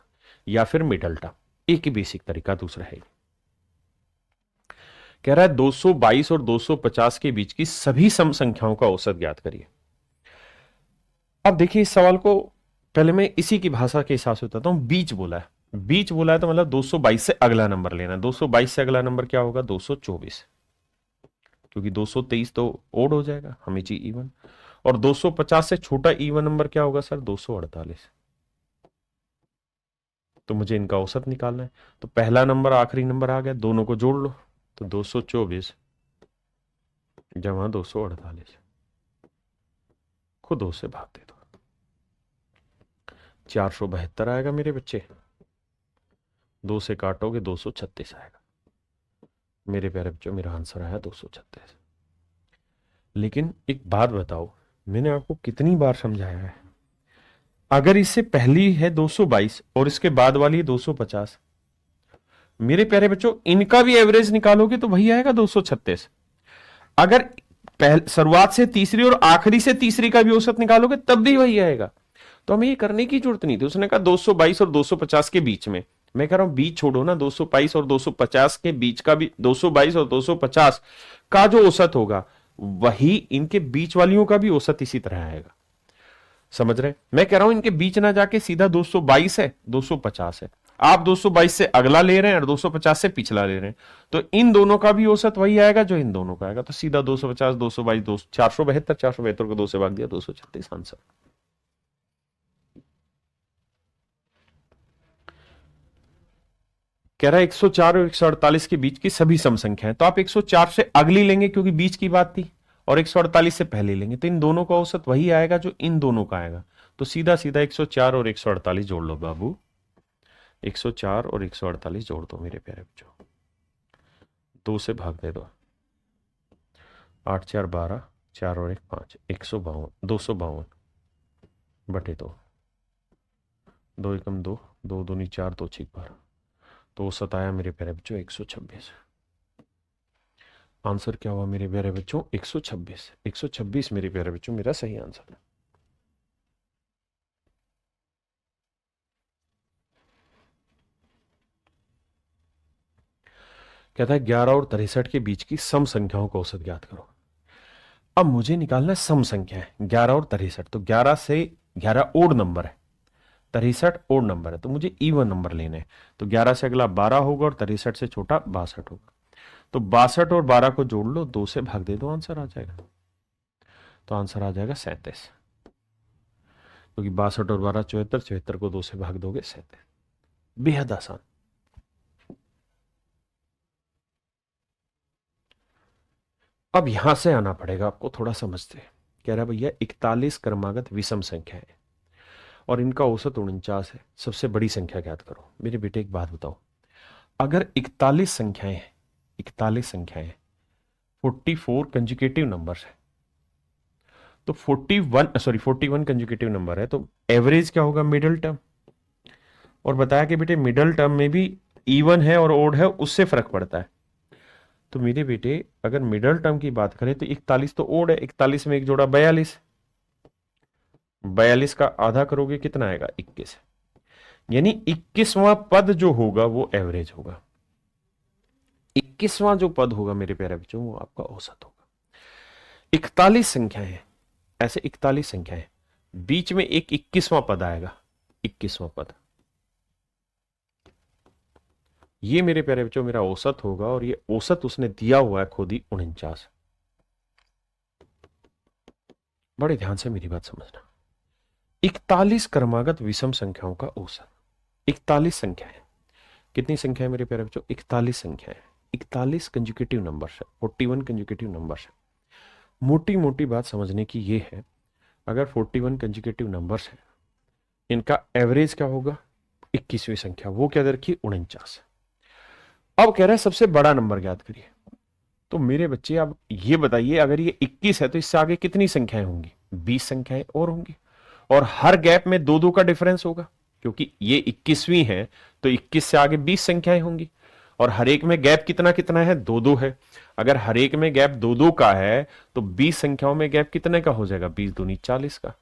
[SPEAKER 1] या फिर मिडल टर्म। एक ही बेसिक तरीका, दूसरा है। कह रहा है 222 और 250 के बीच की सभी सम संख्याओं का औसत ज्ञात करिए। अब देखिए इस सवाल को पहले मैं इसी की भाषा के हिसाब से बताता हूं। बीच बोला है, बीच बोला है तो मतलब 222 से अगला नंबर लेना है। 222 से अगला नंबर क्या होगा, 224, क्योंकि 223 तो ओड हो जाएगा, हमें इवन। और 250 से छोटा इवन नंबर क्या होगा सर, 248। तो मुझे इनका औसत निकालना है। तो पहला नंबर आखिरी नंबर आ गया, दोनों को जोड़ लो, तो 224 जमा 248 को 2 से भाग दे दो, 472 आएगा मेरे बच्चे। 2 से काटोगे 236 आएगा। मेरे प्यारे बच्चों मेरा आंसर आया 236। लेकिन एक बात बताओ, मैंने आपको कितनी बार समझाया है, अगर इससे पहली है 222 और इसके बाद वाली है 250, मेरे प्यारे बच्चों इनका भी एवरेज निकालोगे तो वही आएगा 236। अगर शुरुआत से तीसरी और आखिरी से तीसरी का भी औसत निकालोगे तब भी वही आएगा। तो हमें ये करने की जरूरत नहीं थी। उसने कहा 222 और 250 के बीच में, मैं कह रहा हूं बीच छोड़ो ना, 222 और 250 के बीच का भी, 222 और 250 का जो औसत होगा वही इनके बीच वालियों का भी औसत इसी तरह आएगा। समझ रहे? मैं कह रहा हूं इनके बीच ना जाके सीधा 222 है, 250 है। आप 222 से अगला ले रहे हैं और 250 से पिछला ले रहे हैं, तो इन दोनों का भी औसत वही आएगा जो इन दोनों का आएगा। तो सीधा 250, 222, 472, 472 को 2 से भाग दिया, 236 आंसर। कह रहा है 104 और 148 के बीच की सभी सम संख्याएं। तो आप 104 से अगली लेंगे क्योंकि बीच की बात थी, और 148 से पहले लेंगे, तो इन दोनों का औसत वही आएगा जो इन दोनों का आएगा। तो सीधा सीधा 104 और 148 जोड़ लो बाबू, 104 और 148 जोड़ दो मेरे प्यारे बच्चों, 2 से भाग दे दो, 8 4 12, 4 और 1 5, 152, 252 बटे 2, 2 एकम 2, 2 दूनी 4, 2 6 12, तो औसत आया मेरे प्यारे बच्चों 126। आंसर क्या हुआ मेरे प्यारे बच्चों, 126। 126 मेरे प्यारे बच्चों मेरा सही आंसर है। कहता है 11 और 63 के बीच की सम संख्याओं का औसत ज्ञात करो। अब मुझे निकालना है सम संख्या है 11 और 63। तो 11 से 11 ओड नंबर है, 63 ओड नंबर है, तो मुझे इवन नंबर लेने हैं। तो 11 से अगला 12 होगा और 63 से छोटा 62 होगा। तो 62 और 12 को जोड़ लो, 2 से भाग दे दो, आंसर आ जाएगा। तो आंसर आ जाएगा 37, क्योंकि 62 और 12 74, 74 को 2 से भाग दोगे 37। बेहद आसान। अब यहां से आना पड़ेगा आपको थोड़ा समझते। कह रहा भैया 41 क्रमागत विषम संख्या है और इनका औसत 49 है, सबसे बड़ी संख्या ज्ञात करो। मेरे बेटे एक बात बताओ, अगर 41 संख्याएं 44 कंजुकेटिव नंबर्स है, तो 41 कंजुकेटिव नंबर है, तो एवरेज क्या होगा? Middle term. और बताया कि बेटे मिडिल टर्म में भी इवन है और ओड है, उससे फर्क पड़ता है। तो मेरे बेटे अगर मिडिल टर्म की बात करें तो 41 तो ओड है, 41 में एक जोड़ा 42, 42 का आधा करोगे कितना आएगा? 21। यानी 21वां पद जो होगा वो एवरेज होगा। 21वां जो पद होगा मेरे प्यारे बच्चों वो आपका औसत होगा। 41 संख्याएं, ऐसे 41 संख्याएं, बीच में एक 21वां पद आएगा, 21वां पद, ये मेरे प्यारे बच्चों मेरा औसत होगा। और ये औसत उसने दिया हुआ है खुद ही 49। बड़े ध्यान से मेरी बात समझना। 41 क्रमागत विषम संख्याओं का औसत, 41 संख्या है। कितनी संख्या है मेरे प्यारे बच्चों? 41 संख्या है। 41 कंजुकेटिव नंबर्स है, 41 कंजुकेटिव नंबर्स है। मोटी मोटी बात समझने की ये है, अगर 41 कंजुकेटिव नंबर्स है, इनका एवरेज क्या होगा? 21वीं संख्या, वो क्या दे रखी? 49। अब कह रहा है सबसे बड़ा नंबर ज्ञात करिए। तो मेरे बच्चे अब ये बताइए, अगर ये 21 है तो इससे आगे कितनी संख्याएं होंगी? 20 संख्याएं और होंगी, और हर गैप में दो दो का डिफरेंस होगा, क्योंकि ये 21वीं है तो 21 से आगे 20 संख्याएं होंगी, और हर एक में गैप कितना कितना है? दो दो है। अगर हर एक में गैप दो दो का है तो 20 संख्याओं में गैप कितने का हो जाएगा? 20 दूनी 40 का।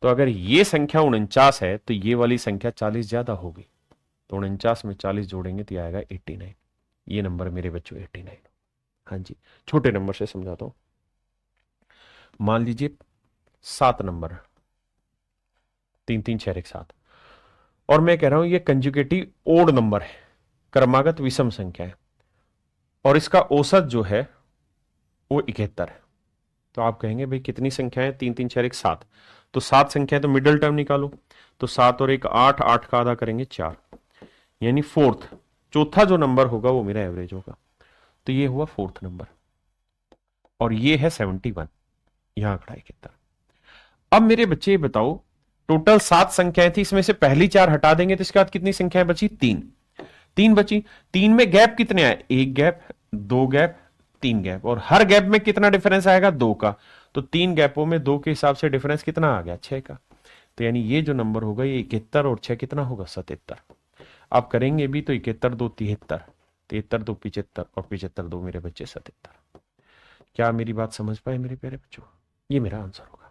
[SPEAKER 1] तो अगर ये संख्या 49 है तो ये वाली संख्या 40 ज्यादा होगी, तो 49 में 40 जोड़ेंगे तो आएगा 89। ये नंबर मेरे बच्चों 89। हाँ जी, छोटे नंबर से समझाता हूं। मान लीजिए 7 नंबर, 3 3 6 1 7, और मैं कह रहा हूं ये कंजुगेटिव ओड नंबर है, क्रमागत विषम संख्या है, और इसका औसत जो है वो 71 है। तो आप कहेंगे भाई कितनी संख्या है? 3 3 6 1 7, तो 7 संख्या है तो मिडिल टर्म निकालो। तो 7 और 1 8, 8 का आधा करेंगे 4, यानी फोर्थ, चौथा जो नंबर होगा वो मेरा एवरेज होगा। तो ये हुआ फोर्थ नंबर, और ये है 71, यहां आंकड़ा 71। अब मेरे बच्चे ये बताओ, टोटल 7 संख्याएं थी, इसमें से पहली 4 हटा देंगे तो इसके बाद कितनी संख्याएं बची? 3। 3 बची। 3 में गैप कितने आए? एक गैप, दो गैप, तीन गैप, और हर गैप में कितना डिफरेंस आएगा? 2 का। तो 3 गैपों में 2 के हिसाब से डिफरेंस कितना आ गया? 6 का। तो यानी ये जो नंबर होगा ये 71, और 6 कितना होगा? 77। आप करेंगे भी तो 71 2 73, 73 2 75, और 75 2 मेरे बच्चे 77। क्या मेरी बात समझ पाए मेरे प्यारे बच्चों? ये मेरा आंसर होगा।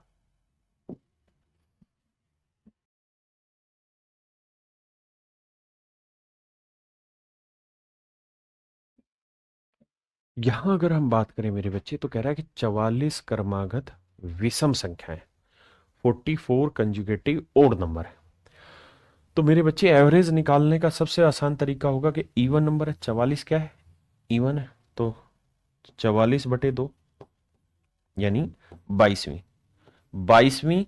[SPEAKER 1] यहां अगर हम बात करें मेरे बच्चे, तो कह रहा है कि 44 क्रमागत विषम संख्याएं, 44 कंजुगेटिव ओड नंबर है। तो मेरे बच्चे एवरेज निकालने का सबसे आसान तरीका होगा कि इवन नंबर है, 44 क्या है? इवन है, तो 44/2, यानी 22वीं, 22वीं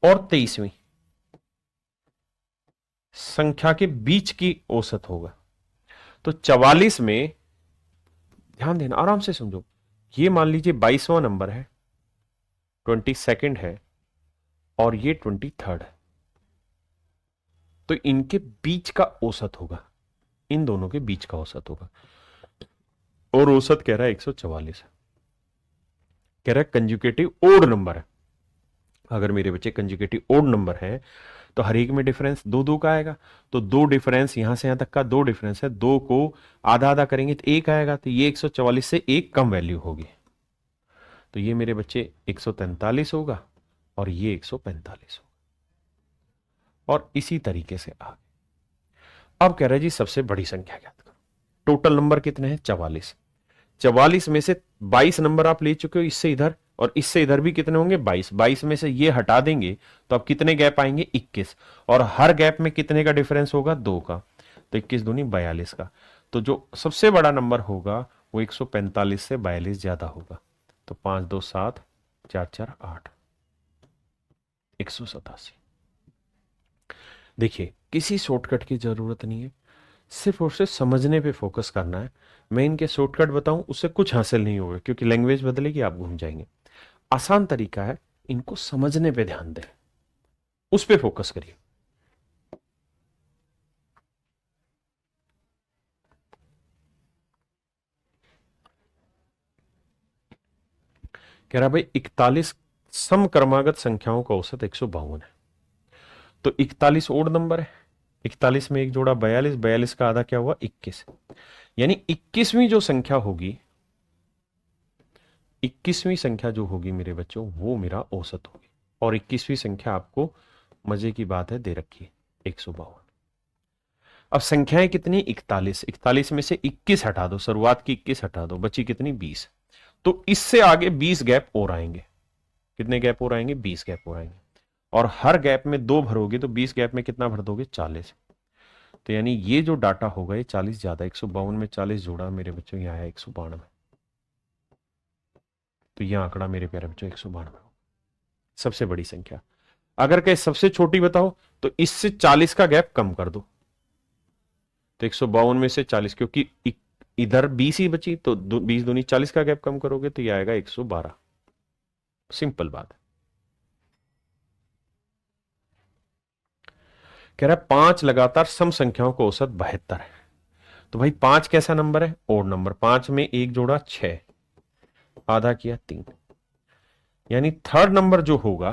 [SPEAKER 1] और 23वीं संख्या के बीच की औसत होगा। तो 44 में, ध्यान देना, आराम से समझो, ये मान लीजिए 22वां नंबर है, 22nd है, और ये 23rd है, तो इनके बीच का औसत होगा, इन दोनों के बीच का औसत होगा, और औसत कह रहा है 144 है। कह रहा है कंजुगेटिव ओड नंबर है। अगर मेरे बच्चे कंजुगेटिव ओड नंबर है तो हर एक में डिफरेंस दो दो का आएगा, तो दो डिफरेंस यहां से यहां तक का दो डिफरेंस है, दो को आधा आधा करेंगे तो एक आएगा, तो ये 144 से एक कम वैल्यू होगी, तो ये मेरे बच्चे 143 होगा, और ये 145 होगा। और इसी तरीके से आगे। अब कह रहा है जी सबसे बड़ी संख्या ज्ञात करो। टोटल नंबर कितने हैं? 44। 44 में से 22 नंबर आप ले चुके हो इससे इधर, और इससे इधर भी कितने होंगे? 22। 22 में से ये हटा देंगे तो अब कितने गैप आएंगे? 21, और हर गैप में कितने का डिफरेंस होगा? 2 का, तो 21 दूनी 42 का। तो जो सबसे बड़ा नंबर होगा वो 145 से 42 ज्यादा होगा। तो 5 2 7, 4 4 8, 187। देखिए किसी शॉर्टकट की जरूरत नहीं है, सिर्फ और सिर्फ समझने पे फोकस करना है। मैं इनके शॉर्टकट बताऊं उससे कुछ हासिल नहीं होगा, क्योंकि लैंग्वेज बदलेगी, आप घूम जाएंगे। आसान तरीका है, इनको समझने पे ध्यान दें, उस पे फोकस करिए। कह रहा भाई 41 समक्रमागत संख्याओं का औसत 152 है। तो 41 ओड नंबर है, 41 में एक जोड़ा 42, 42 का आधा क्या हुआ 21, यानी 21वीं जो संख्या होगी, 21वीं संख्या जो होगी मेरे बच्चों वो मेरा औसत होगी। और 21वीं संख्या आपको मजे की बात है दे रखी है 152। अब संख्याएं कितनी 41, 41 में से 21 हटा दो, शुरुआत की 21 हटा दो, बची कितनी 20। तो इससे आगे 20 गैप और आएंगे। कितने गैप और आएंगे 20 गैप और आएंगे। और हर गैप में 2 भरोगे तो 20 गैप में कितना भर दोगे 40। तो यानी ये जो डाटा होगा ये 40 ज्यादा, 152 में 40 जोड़ा मेरे बच्चों यहाँ आया 192। तो यह आंकड़ा मेरे प्यारे बच्चों 192 सबसे बड़ी संख्या। अगर कहे सबसे छोटी बताओ तो इससे 40 का गैप कम कर दो, तो 152 में से 40, क्योंकि इधर 20 ही बची, तो 20 दूनी 40 का गैप कम करोगे तो ये आएगा 112। सिंपल बात है। कह रहा है 5 लगातार सम संख्याओं का औसत 72 है। तो भाई 5 कैसा नंबर है, ओड नंबर। 5 में एक जोड़ा 6, आधा किया 3, यानी थर्ड नंबर जो होगा,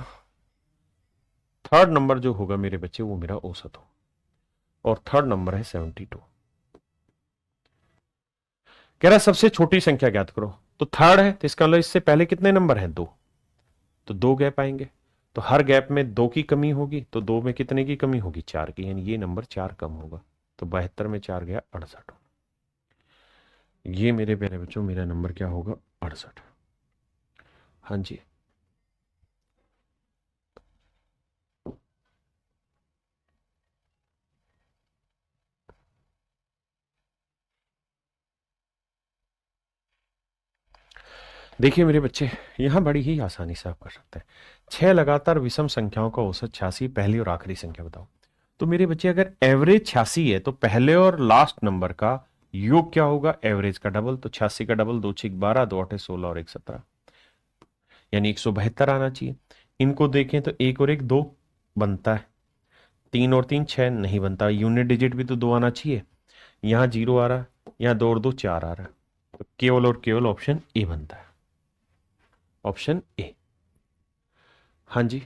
[SPEAKER 1] थर्ड नंबर जो होगा मेरे बच्चे वो मेरा औसत हो, और थर्ड नंबर है 72। कह रहा है सबसे छोटी संख्या ज्ञात करो। तो थर्ड है तो इसका मतलब इससे पहले कितने नंबर हैं 2, तो 2 गैप आएंगे। तो हर गैप में 2 की कमी होगी, तो 2 में कितने की कमी होगी 4 की, यानी ये नंबर 4 कम होगा। तो 72 में 4 गया 68। ये मेरे प्यारे बच्चों मेरा नंबर क्या होगा 68। हाँ जी। देखिए मेरे बच्चे, यहां बड़ी ही आसानी से आप कर सकते हैं। 6 लगातार विषम संख्याओं का औसत 86, पहली और आखिरी संख्या बताओ। तो मेरे बच्चे अगर एवरेज 86 है तो पहले और लास्ट नंबर का योग क्या होगा, एवरेज का डबल। तो 86 का डबल 2 6 12, 2 8 16 और 1 17, यानी 172 आना चाहिए। इनको देखें तो 1 और 1 2 बनता है, 3 और 3 6 नहीं बनता, यूनिट डिजिट भी तो 2 आना चाहिए। यहां 0 आ रहा है, यहां 2 और 2 4 आ रहा है, तो केवल और केवल ऑप्शन ए बनता है, ऑप्शन ए। हाँ जी।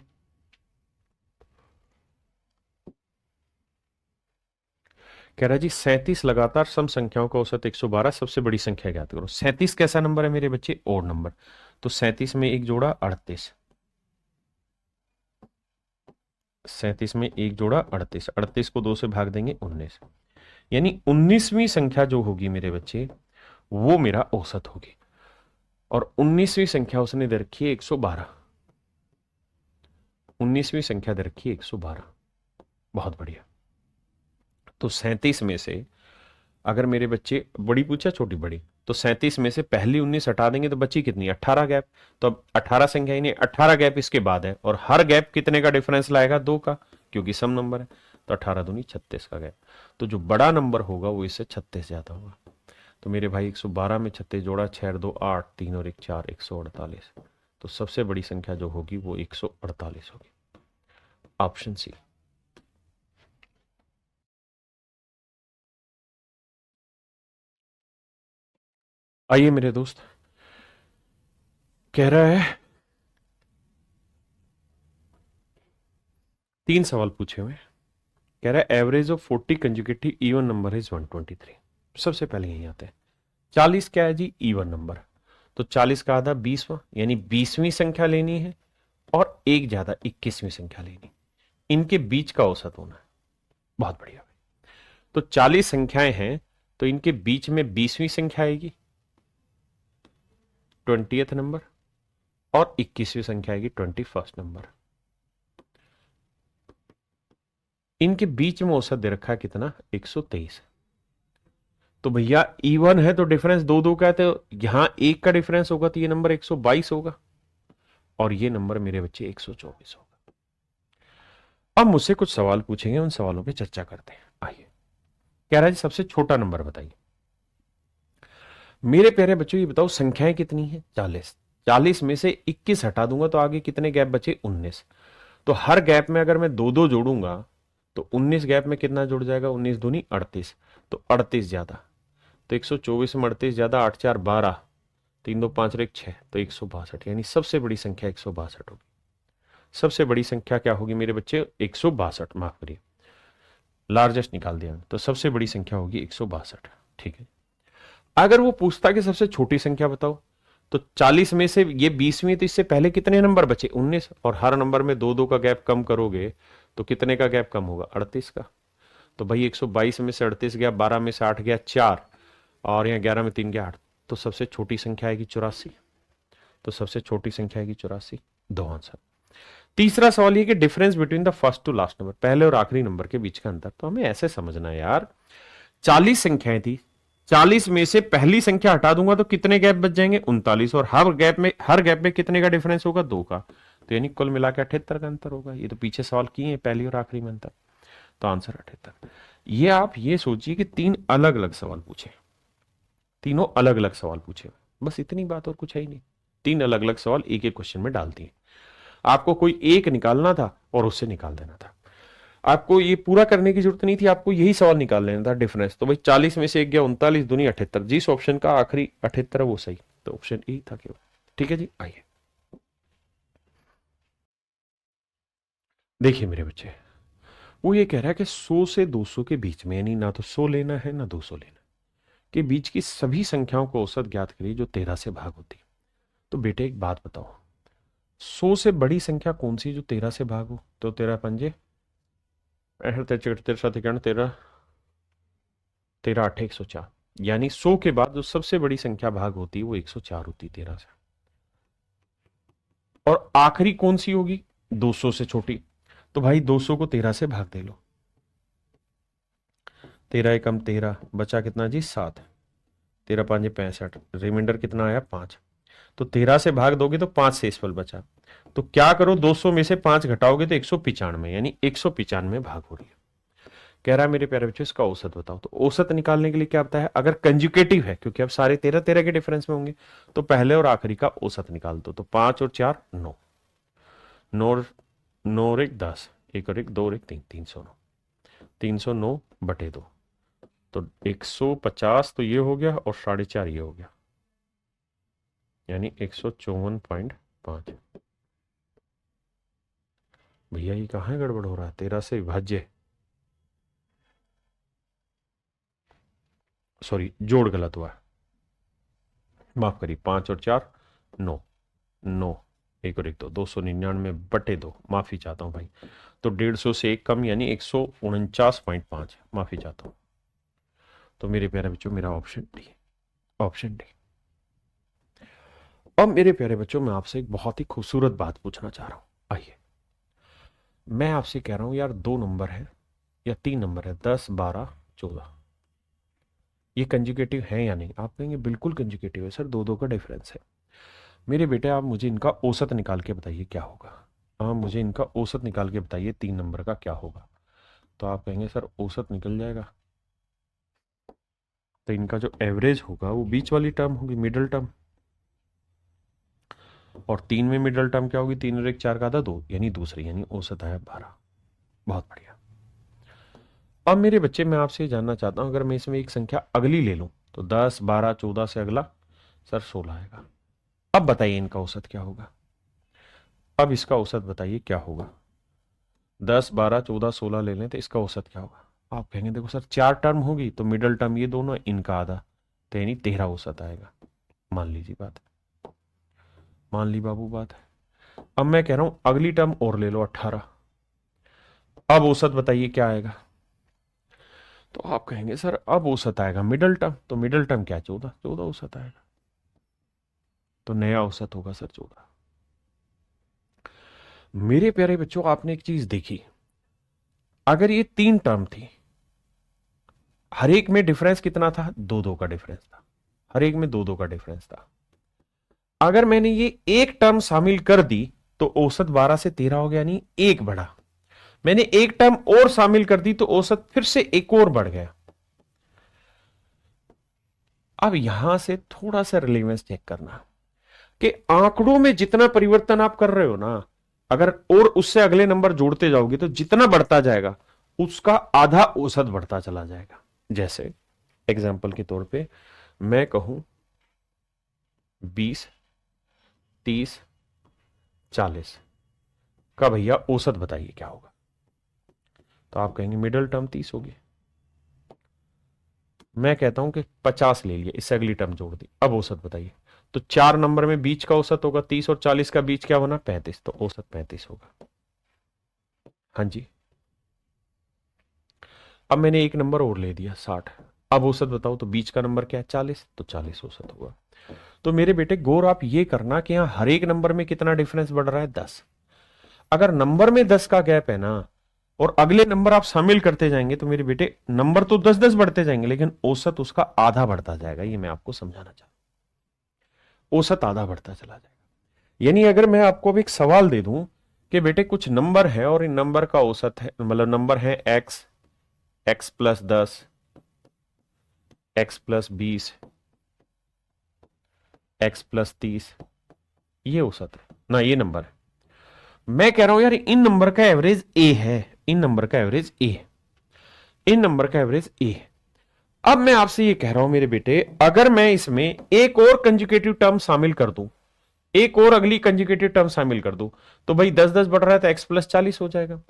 [SPEAKER 1] कह रहा जी 37 लगातार सम संख्याओं का औसत 112, सबसे बड़ी संख्या ज्ञात करो। 37 कैसा नंबर है मेरे बच्चे, ओड नंबर। तो 37 में एक जोड़ा 38, 37 में एक जोड़ा 38, 38 को 2 से भाग देंगे 19, यानी 19वीं संख्या जो होगी मेरे बच्चे वो मेरा औसत होगी। और 19वीं संख्या उसने दे रखी है 112, 19वीं संख्या दे रखी है 112। बहुत बढ़िया। तो 37 में से अगर मेरे बच्चे बड़ी पूछा छोटी बड़ी, तो 37 में से पहली 19 हटा देंगे तो बची कितनी 18 गैप। तो अब 18 संख्या ही नहीं, 18 गैप इसके बाद है, और हर गैप कितने का डिफरेंस लाएगा 2 का, क्योंकि सम नंबर है। तो 18 दूनी 36 का गैप। तो जो बड़ा नंबर होगा वो इससे 36 ज्यादा होगा। तो मेरे भाई 112 में 36 जोड़ा, 6 2 8, 3 और 1 4, 148। तो सबसे बड़ी संख्या जो होगी वो 148 होगी, ऑप्शन सी। आइए मेरे दोस्त, कह रहा है 3 सवाल पूछे हुए। कह रहा है average of 40 conjugative even number is 123। सबसे पहले यही आता है 40 क्या है जी, इवन नंबर। तो 40 का आधा 20वां, यानी 20वीं संख्या लेनी है, और एक ज्यादा 21वीं संख्या लेनी, इनके बीच का औसत होना है। बहुत बढ़िया। तो 40 संख्याएं हैं तो इनके बीच में 20वीं संख्या आएगी 20th नंबर, और 21वीं संख्या आएगी 21st नंबर। इनके बीच में औसत दे रखा है कितना 123। तो भैया इवन है तो डिफरेंस 2 2 का है, तो यहां 1 का डिफरेंस होगा तो ये नंबर 122 होगा, और ये नंबर मेरे बच्चे 124 होगा। अब मुझसे कुछ सवाल पूछेंगे, उन सवालों पे चर्चा करते हैं। आइए। कह रहा है जी सबसे छोटा नंबर बताइए। मेरे प्यारे बच्चों ये बताओ संख्याएं कितनी है? 40। 40 में से 21 हटा दूंगा तो आगे कितने गैप बचे? 19। तो हर गैप में अगर मैं दो दो जोड़ूंगा तो 19 गैप में कितना जुड़ जाएगा? 19 दूनी 38। तो 38 ज्यादा, तो 124 में 38 ज्यादा, 8 4 12, 3 2 5 और 1 6, तो 162, यानी सबसे बड़ी संख्या 162 होगी। सबसे बड़ी संख्या क्या होगी मेरे बच्चे? 162, माफ करिए, लार्जेस्ट निकाल दिया तो सबसे बड़ी संख्या होगी 162। ठीक है। अगर वो पूछता कि सबसे छोटी संख्या बताओ, तो 40 में से ये 20वीं, तो इससे पहले कितने नंबर बचे? 19। और हर नंबर में दो दो का गैप कम करोगे तो कितने का गैप कम होगा? 38 का। तो भाई 122 में से 38 गया, 12 में से 8 गया 4, और यहाँ 11 में 3 गया 8, तो सबसे छोटी संख्या आएगी 84। तो सबसे छोटी संख्या आएगी 84। दो आंसर। तीसरा सवाल ये कि difference between the first to last number, पहले और आखिरी नंबर के बीच का अंतर। तो हमें ऐसे समझना है यार, 40 संख्याएं थी, 40 में से पहली संख्या हटा दूंगा तो कितने गैप बच जाएंगे? 39। और हर गैप में कितने का डिफरेंस होगा? 2 का। तो यानी कुल मिला के 78 का अंतर होगा। ये तो पीछे सवाल किए हैं पहली और आखिरी में अंतर, तो आंसर 78। ये आप ये सोचिए कि 3 अलग अलग सवाल पूछे, तीनों अलग अलग सवाल पूछे, बस इतनी बात और कुछ है ही नहीं। 3 अलग अलग सवाल एक एक क्वेश्चन में डाल दिए। आपको कोई एक निकालना था और उससे निकाल देना था। आपको ये पूरा करने की जरूरत नहीं थी, आपको यही सवाल निकाल लेना था डिफरेंस। तो भाई 40 में से 1 गया 39 दूनी 78, जिस ऑप्शन का आखिरी 78 है वो सही, तो ऑप्शन ए था केवल। ठीक है जी, आइए देखिए मेरे बच्चे, वो ये कह रहा है कि 100 से 200 के बीच में, यानी ना तो 100 लेना है ना 200 लेना है, के बीच की सभी संख्याओं को औसत ज्ञात करिए जो 13 से भाग होती है। तो बेटे एक बात बताओ, 100 से बड़ी संख्या कौन सी जो 13 से भाग हो? तो 13 पंजे 13 13 8 104, यानी 100 के बाद जो सबसे बड़ी संख्या भाग होती है वो 104 होती है 13 से। और आखिरी कौन सी होगी? 200 से छोटी। तो भाई 200 को 13 से भाग दे लो, 13 एकम 13, बचा कितना जी? 7। 13 5 65, रिमाइंडर कितना आया? 5। तो 13 से भाग दोगे तो 5 शेषफल बचा। तो क्या करो, 200 में से 5 घटाओगे तो 195, यानी 195 भाग हो रही है। कह रहा है मेरे प्यारे बच्चों इसका औसत बताओ। तो औसत निकालने के लिए क्या बताया? अगर कंजुकेटिव है, क्योंकि अब सारे 13 13 के डिफरेंस में होंगे, तो पहले और आखिरी का औसत निकाल दो। तो 5 और 4 9, 9 9 और 1 10, 1 और 1 2 और 1 3, 309, 309 बटे 2, तो 150 तो ये हो गया और 4.5 ये हो गया, यानी 154.5। भैया ये कहाँ गड़बड़ हो रहा है? 13 से विभाज्य, सॉरी जोड़ गलत हुआ है, माफ करिए। 5 और 4 9, 9 1 और 1 2, 299 बटे 2, माफी चाहता हूं भाई। तो 150 से 1 कम, यानी 149.5, माफी चाहता हूं। तो मेरे प्यारे बच्चों मेरा ऑप्शन डी, ऑप्शन डी। अब मेरे प्यारे बच्चों मैं आपसे एक बहुत ही खूबसूरत बात पूछना चाह रहा हूं। आइए, मैं आपसे कह रहा हूं यार 2 नंबर है या 3 नंबर है, 10 12 14, ये कंजुगेटिव है या नहीं? आप कहेंगे बिल्कुल कंजुगेटिव है सर, 2 2 का डिफरेंस है। मेरे बेटे आप मुझे इनका औसत निकाल के बताइए क्या होगा। हाँ, मुझे इनका औसत निकाल के बताइए 3 नंबर का क्या होगा। तो आप कहेंगे सर औसत निकल जाएगा, तो इनका जो एवरेज होगा वो बीच वाली टर्म होगी, मिडल टर्म। और 3 में मिडल टर्म क्या होगी? 3 और 1 4 का आधा 2, यानी दूसरी, यानी औसत आया 12। बहुत बढ़िया। अब मेरे बच्चे मैं आपसे जानना चाहता हूं, अगर मैं इसमें एक संख्या अगली ले लूं तो 10 12 14 से अगला सर 16 आएगा। अब बताइए इनका औसत क्या होगा? अब इसका औसत बताइए क्या होगा? 10 12 14 16 ले लें तो इसका औसत क्या होगा? आप कहेंगे देखो सर 4 टर्म होगी तो मिडल टर्म ये दोनों, इनका आधा, तो यानी 13 औसत आएगा। मान लीजिए बात, मान ली बाबू बात है। अब मैं कह रहा हूं अगली टर्म और ले लो 18। अब औसत बताइए क्या आएगा? तो आप कहेंगे सर अब औसत आएगा मिडल टर्म, तो मिडल टर्म क्या? 14, 14 औसत आएगा। तो नया औसत होगा सर 14। मेरे प्यारे बच्चों आपने एक चीज देखी, अगर ये 3 टर्म थी, हर एक में डिफरेंस कितना था? 2 2 का डिफरेंस था, हर एक में 2 2 का डिफरेंस था। अगर मैंने ये एक टर्म शामिल कर दी तो औसत 12 से 13 हो गया, यानी एक बढ़ा। मैंने एक टर्म और शामिल कर दी तो औसत फिर से एक और बढ़ गया, अब यहां से थोड़ा सा रिलेवेंस चेक करना कि आंकड़ों में जितना परिवर्तन आप कर रहे हो ना, अगर और उससे अगले नंबर जोड़ते जाओगे तो जितना बढ़ता जाएगा उसका आधा औसत बढ़ता चला जाएगा। जैसे एग्जाम्पल के तौर पे मैं कहूं 20, 30, 40 का भैया औसत बताइए क्या होगा, तो आप कहेंगे मिडिल टर्म 30 होगी। मैं कहता हूं कि 50 ले लिया, इससे अगली टर्म जोड़ दी, अब औसत बताइए। तो 4 नंबर में बीच का औसत होगा 30 और 40 का बीच क्या बना 35, तो औसत 35 होगा। हाँ जी। अब मैंने एक नंबर और ले दिया 60, अब औसत बताओ, तो बीच का नंबर क्या है 40, तो 40 औसत होगा। तो मेरे बेटे गौर आप ये करना कि यहां हर एक नंबर में कितना डिफरेंस बढ़ रहा है 10। अगर नंबर में 10 का गैप है ना और अगले नंबर आप शामिल करते जाएंगे तो मेरे बेटे नंबर तो 10-10 बढ़ते जाएंगे लेकिन औसत उसका आधा बढ़ता जाएगा। ये मैं आपको समझाना चाहता हूं, औसत आधा बढ़ता चला जाएगा। यानी अगर मैं आपको अब एक सवाल दे दूं कि बेटे कुछ नंबर है और इन नंबर का औसत है, मतलब नंबर है x, x + 10, x + 20, x + 30, ये औसत है ना, ये नंबर है। मैं कह रहा हूं यार इन नंबर का एवरेज a है, इन नंबर का एवरेज a, इन नंबर का एवरेज a। अब मैं आपसे ये कह रहा हूं मेरे बेटे, अगर मैं इसमें एक और कंजुगेटिव टर्म शामिल कर दूं, एक और अगली कंजुगेटिव टर्म शामिल कर दूं, तो भाई 10-10 बढ़ रहा है तो x + 40 हो जाएगा।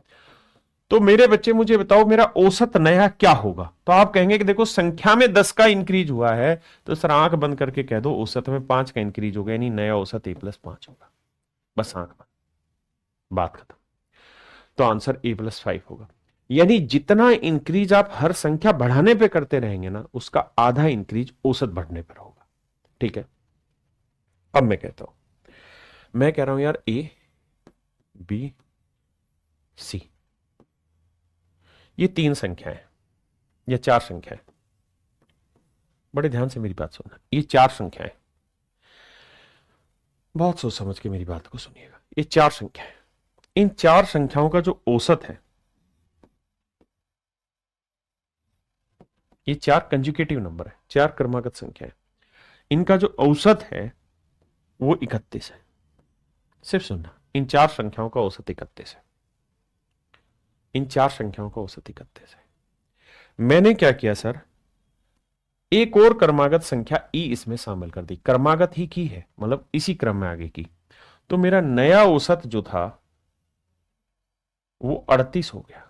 [SPEAKER 1] तो मेरे बच्चे मुझे बताओ मेरा औसत नया क्या होगा। तो आप कहेंगे कि देखो संख्या में 10 का इंक्रीज हुआ है, तो सर आंख बंद करके कह दो औसत में 5 का इंक्रीज होगा, यानी नया औसत a + 5 होगा। बस आंख बंद, बात खत्म। तो आंसर a + 5 होगा। यानी जितना इंक्रीज आप हर संख्या बढ़ाने पे करते रहेंगे ना, उसका आधा इंक्रीज औसत बढ़ने पर होगा। ठीक है। अब मैं कहता हूं, मैं कह रहा हूं यार a, b, c, ये 3 संख्याएं, ये 4 संख्याएं, बड़े ध्यान से मेरी बात सुनना, ये 4 संख्याएं, बहुत सोच समझ के मेरी बात को सुनिएगा। ये 4 संख्याएं, इन 4 संख्याओं का जो औसत है, ये 4 कंजुगेटिव नंबर है, 4 क्रमागत संख्याएं, इनका जो औसत है वो 31 है। सिर्फ सुनना, इन 4 संख्याओं का औसत 31 है, इन 4 संख्याओं का औसत 31 है। मैंने क्या किया सर, एक और क्रमागत संख्या ई इसमें शामिल कर दी, क्रमागत ही की है मतलब इसी क्रम में आगे की, तो मेरा नया औसत जो था वो 38 हो गया।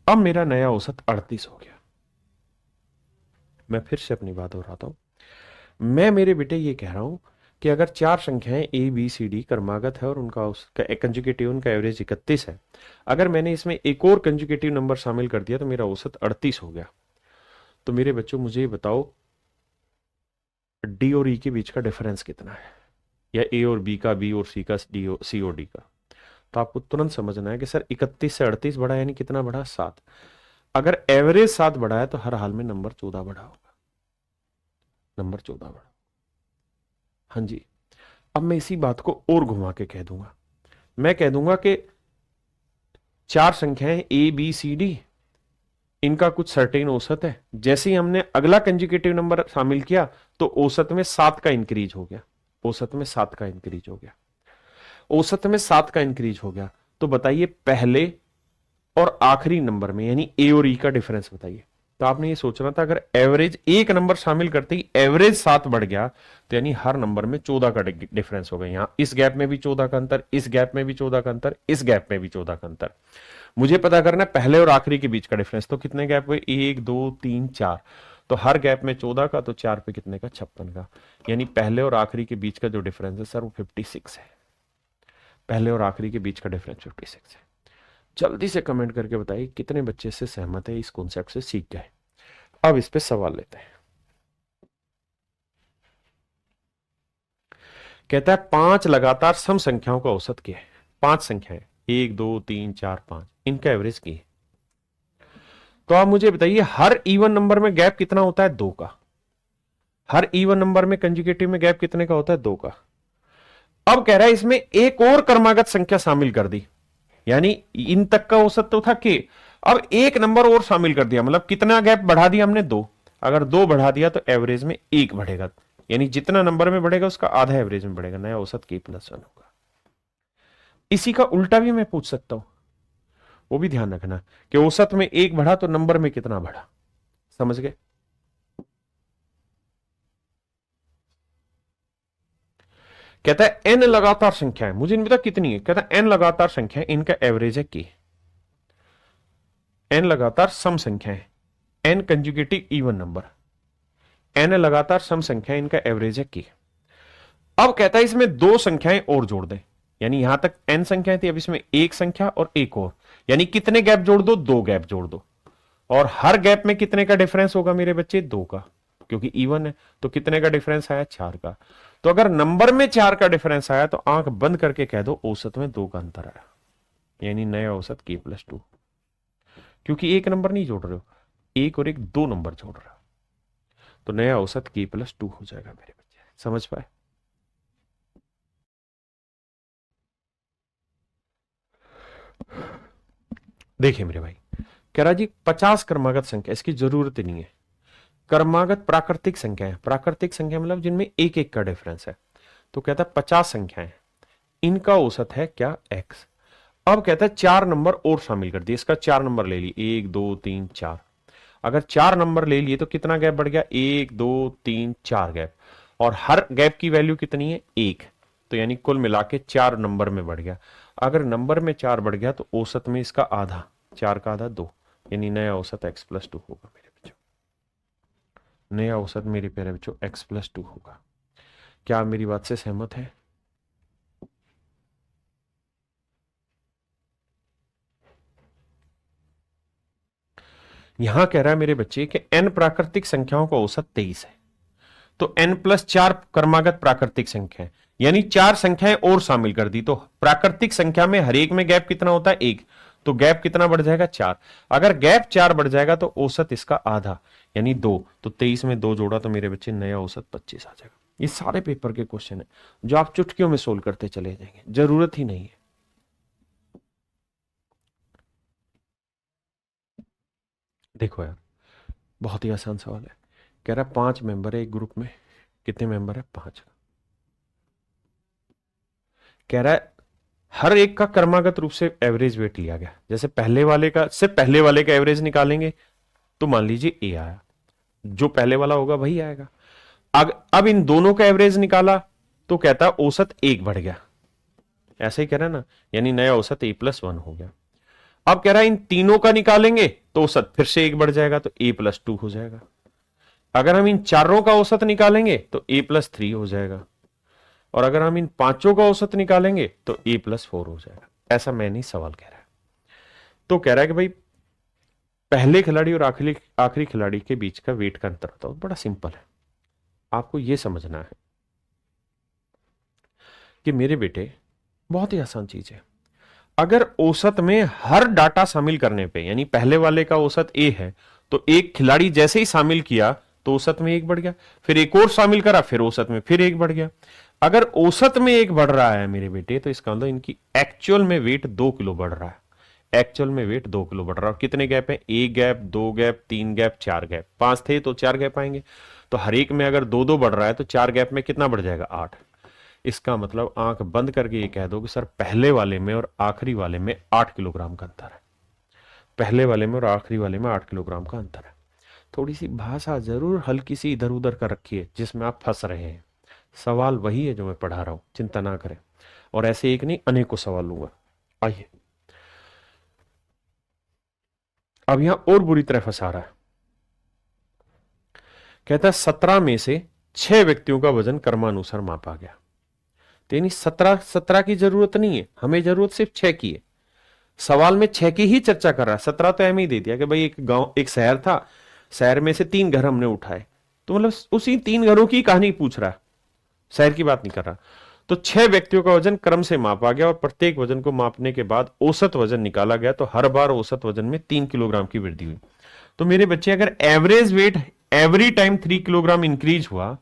[SPEAKER 1] अब मेरा नया औसत 38 हो गया। मैं फिर से अपनी बात दोहराता हूं, मैं मेरे बेटे ये कह रहा हूं कि अगर 4 संख्याएं ए बी सी डी क्रमागत है और उनका उसका कंजुगेटिव, उनका एवरेज 31 है, अगर मैंने इसमें एक और कंजुगेटिव नंबर शामिल कर दिया तो मेरा औसत 38 हो गया। तो मेरे बच्चों मुझे बताओ डी और ई के बीच का डिफरेंस कितना है, या ए और बी का, बी और सी का, डी और सी और डी का। तो आपको तुरंत समझना है कि सर 31 से 38 बढ़ा यानी कितना बढ़ा 7। अगर एवरेज 7 बढ़ा है तो हर हाल में नंबर 14 बढ़ा होगा, नंबर 14 बढ़ा। हाँ जी। अब मैं इसी बात को और घुमा के कह दूंगा, मैं कह दूंगा कि 4 संख्याएं ए बी सी डी, इनका कुछ सर्टेन औसत है। जैसे ही हमने अगला कंजुगेटिव नंबर शामिल किया तो औसत में 7 का इंक्रीज हो गया, औसत में 7 का इंक्रीज हो गया, औसत में 7 का इंक्रीज हो गया। तो बताइए पहले और आखिरी नंबर में यानी ए और ई का डिफरेंस बताइए। तो आपने ये सोचना था अगर एवरेज एक नंबर शामिल करते ही एवरेज 7 बढ़ गया तो यानी हर नंबर में 14 का डिफरेंस होगा। यहां इस गैप में भी 14 का अंतर, इस गैप में भी 14 का अंतर, इस गैप में भी 14 का अंतर। मुझे पता करना है पहले और आखिरी के बीच का डिफरेंस। तो कितने गैप हुए, 1 2 3 4, तो हर गैप में 14 का, तो 4 पे कितने का, 56 का। यानी पहले और आखिरी के बीच का जो डिफरेंस है सर वो 56 है, पहले और आखिरी के बीच का डिफरेंस 56 है। जल्दी से कमेंट करके बताइए कितने बच्चे से सहमत है, इस कॉन्सेप्ट से सीख गए। अब इस पे सवाल लेते हैं। कहता है 5 लगातार सम संख्याओं का औसत क्या है। 5 संख्याएं 1 2 3 4 5, इनका एवरेज क्या है। तो आप मुझे बताइए हर इवन नंबर में गैप कितना होता है, 2 का। हर इवन नंबर में कंजुगेटिव में गैप कितने का होता है, 2 का। अब कह रहा है इसमें एक और क्रमागत संख्या शामिल कर दी, यानी इन तक का औसत तो था के, अब एक नंबर और शामिल कर दिया, मतलब कितना गैप बढ़ा दिया हमने, 2। अगर 2 बढ़ा दिया तो एवरेज में 1 बढ़ेगा, यानी जितना नंबर में बढ़ेगा उसका आधा एवरेज में बढ़ेगा, नया औसत k+1 होगा। इसी का उल्टा भी मैं पूछ सकता हूं, वो भी ध्यान रखना कि औसत में 1 बढ़ा तो नंबर में कितना बढ़ा। समझ गए? कहता है n लगातार संख्या है, मुझे नहीं पता कितनी है, कहता है n लगातार संख्या है, इनका एवरेज है k। n लगातार सम संख्या है, n conjugative even number, n लगातार सम संख्या है, इनका एवरेज है k। अब कहता है इसमें 2 संख्याएं और जोड़ दें, यानी यहां तक n संख्याएं थी, अब इसमें एक संख्या और एक और, यानी कितने गैप जोड़ दो? 2 गैप जोड़ दो। और हर गैप में कितने का डिफरेंस होगा मेरे बच्चे? 2 का, क्योंकि इवन है। तो कितने का डिफरेंस आया? 4 का। तो अगर नंबर में 4 का डिफरेंस आया तो आंख बंद करके कह दो औसत में 2 का अंतर आया, यानी नया औसत k+2, क्योंकि एक नंबर नहीं जोड़ रहे हो, एक और एक 2 नंबर जोड़ रहे हो, तो नया औसत k+2 हो जाएगा मेरे बच्चे। समझ पाए? देखिए मेरे भाई, कह रहा जी 50 क्रमागत संख्या, इसकी जरूरत ही नहीं है। क्रमागत प्राकृतिक संख्या है, प्राकृतिक संख्या मतलब जिनमें एक एक का डिफरेंस है। तो कहता है 50 संख्याएं, इनका औसत है क्या? x। अब कहता है 4 नंबर और शामिल कर दिए, इसका 4 नंबर ले लिए, 1 2 3 4। अगर 4 नंबर ले लिए तो कितना गैप बढ़ गया? 1 2 3 4 गैप, और हर गैप की वैल्यू कितनी है? 1। तो यानी कुल मिला के 4 नंबर में बढ़ गया। अगर नंबर में 4 बढ़ गया तो औसत में इसका आधा, 4 का आधा 2, यानी नया औसत x+2 होगा मेरे बच्चों। नया औसत मेरे प्यारे बच्चों x+2 होगा। क्या आप मेरी बात से सहमत है? यहां कह रहा है मेरे बच्चे कि n प्राकृतिक संख्याओं का औसत 23 है, तो n+4 क्रमागत प्राकृतिक संख्या है, यानी 4 संख्याएं और शामिल कर दी, तो प्राकृतिक संख्या में हर एक में गैप कितना होता है? 1, तो गैप कितना बढ़ जाएगा? 4। अगर गैप 4 बढ़ जाएगा तो औसत इसका आधा, यानी 2, तो 23 में 2 जोड़ा तो मेरे बच्चे नया औसत 25 आ जाएगा। ये सारे पेपर के क्वेश्चन है जो आप चुटकियों में सोल्व करते चले जाएंगे, जरूरत ही नहीं है। देखो यार, बहुत ही आसान सवाल है। कह रहा है 5 मेंबर है एक ग्रुप में, कितने मेंबर है? 5। कह रहा है हर एक का क्रमागत रूप से एवरेज वेट लिया गया, जैसे पहले वाले का से पहले वाले का एवरेज निकालेंगे तो मान लीजिए ए आया, जो पहले वाला होगा वही आएगा। अब इन दोनों का एवरेज निकाला तो कहता है औसत 1 बढ़ गया, ऐसे ही कह रहा है ना, यानी नया औसत a+1 हो गया। अब कह रहा है इन तीनों का निकालेंगे तो औसत फिर से 1 बढ़ जाएगा, तो a+2 हो जाएगा। अगर हम इन चारों का औसत निकालेंगे तो a+3 हो जाएगा, और अगर हम इन पांचों का औसत निकालेंगे तो a+4 हो जाएगा। ऐसा मैं नहीं, सवाल कह रहा है। तो कह रहा है कि भाई पहले खिलाड़ी और आखिरी खिलाड़ी के बीच का वेट का अंतर होता है। बड़ा सिंपल है, आपको यह समझना है कि मेरे बेटे बहुत ही आसान चीज है। अगर औसत में हर डाटा शामिल करने पे, यानी पहले वाले का औसत ए है, तो एक खिलाड़ी जैसे ही शामिल किया तो औसत में 1 बढ़ गया, फिर एक और शामिल करा, फिर औसत में फिर 1 बढ़ गया। अगर औसत में 1 बढ़ रहा है मेरे बेटे, तो इसका मतलब इनकी एक्चुअल में वेट 2 किलो बढ़ रहा है। एक्चुअल में वेट 2 किलो बढ़ रहा है। और कितने गैप है? 1 गैप, 2 गैप, 3 गैप, 4 गैप। 5 थे तो 4 गैप आएंगे, तो हर एक में अगर 2-2 बढ़ रहा है तो 4 गैप में कितना बढ़ जाएगा? 8। इसका मतलब आंख बंद करके ये कह दो कि सर पहले वाले में और आखिरी वाले में 8 किलोग्राम का अंतर है। पहले वाले में और आखिरी वाले में 8 किलोग्राम का अंतर है। थोड़ी सी भाषा जरूर हल्की सी इधर उधर कर रखी है जिसमें आप फंस रहे हैं। सवाल वही है जो मैं पढ़ा रहा हूं, चिंता ना करें। और ऐसे एक नहीं, अनेकों सवाल लूंगा। आइए, अब यहां और बुरी तरह फंसा रहा है। कहता है 17 में से 6 व्यक्तियों का वजन क्रमानुसार मापा गया। तो यानी 17 की जरूरत नहीं है, हमें जरूरत सिर्फ 6 की है। सवाल में 6 की ही चर्चा कर रहा है, 17 तो एम ही दे दिया कि भाई एक गांव, एक शहर था, शहर में से 3 घर हमने उठाए, तो मतलब उसी 3 घरों की कहानी पूछ रहा है, शहर की बात नहीं कर रहा। तो 6 व्यक्तियों का वजन क्रम से मापा गया और प्रत्येक वजन को मापने के बाद औसत वजन निकाला गया, तो हर बार औसत वजन में 3 किलोग्राम की वृद्धि हुई। तो मेरे बच्चे अगर average weight every time 3 kilogram increase हुआ,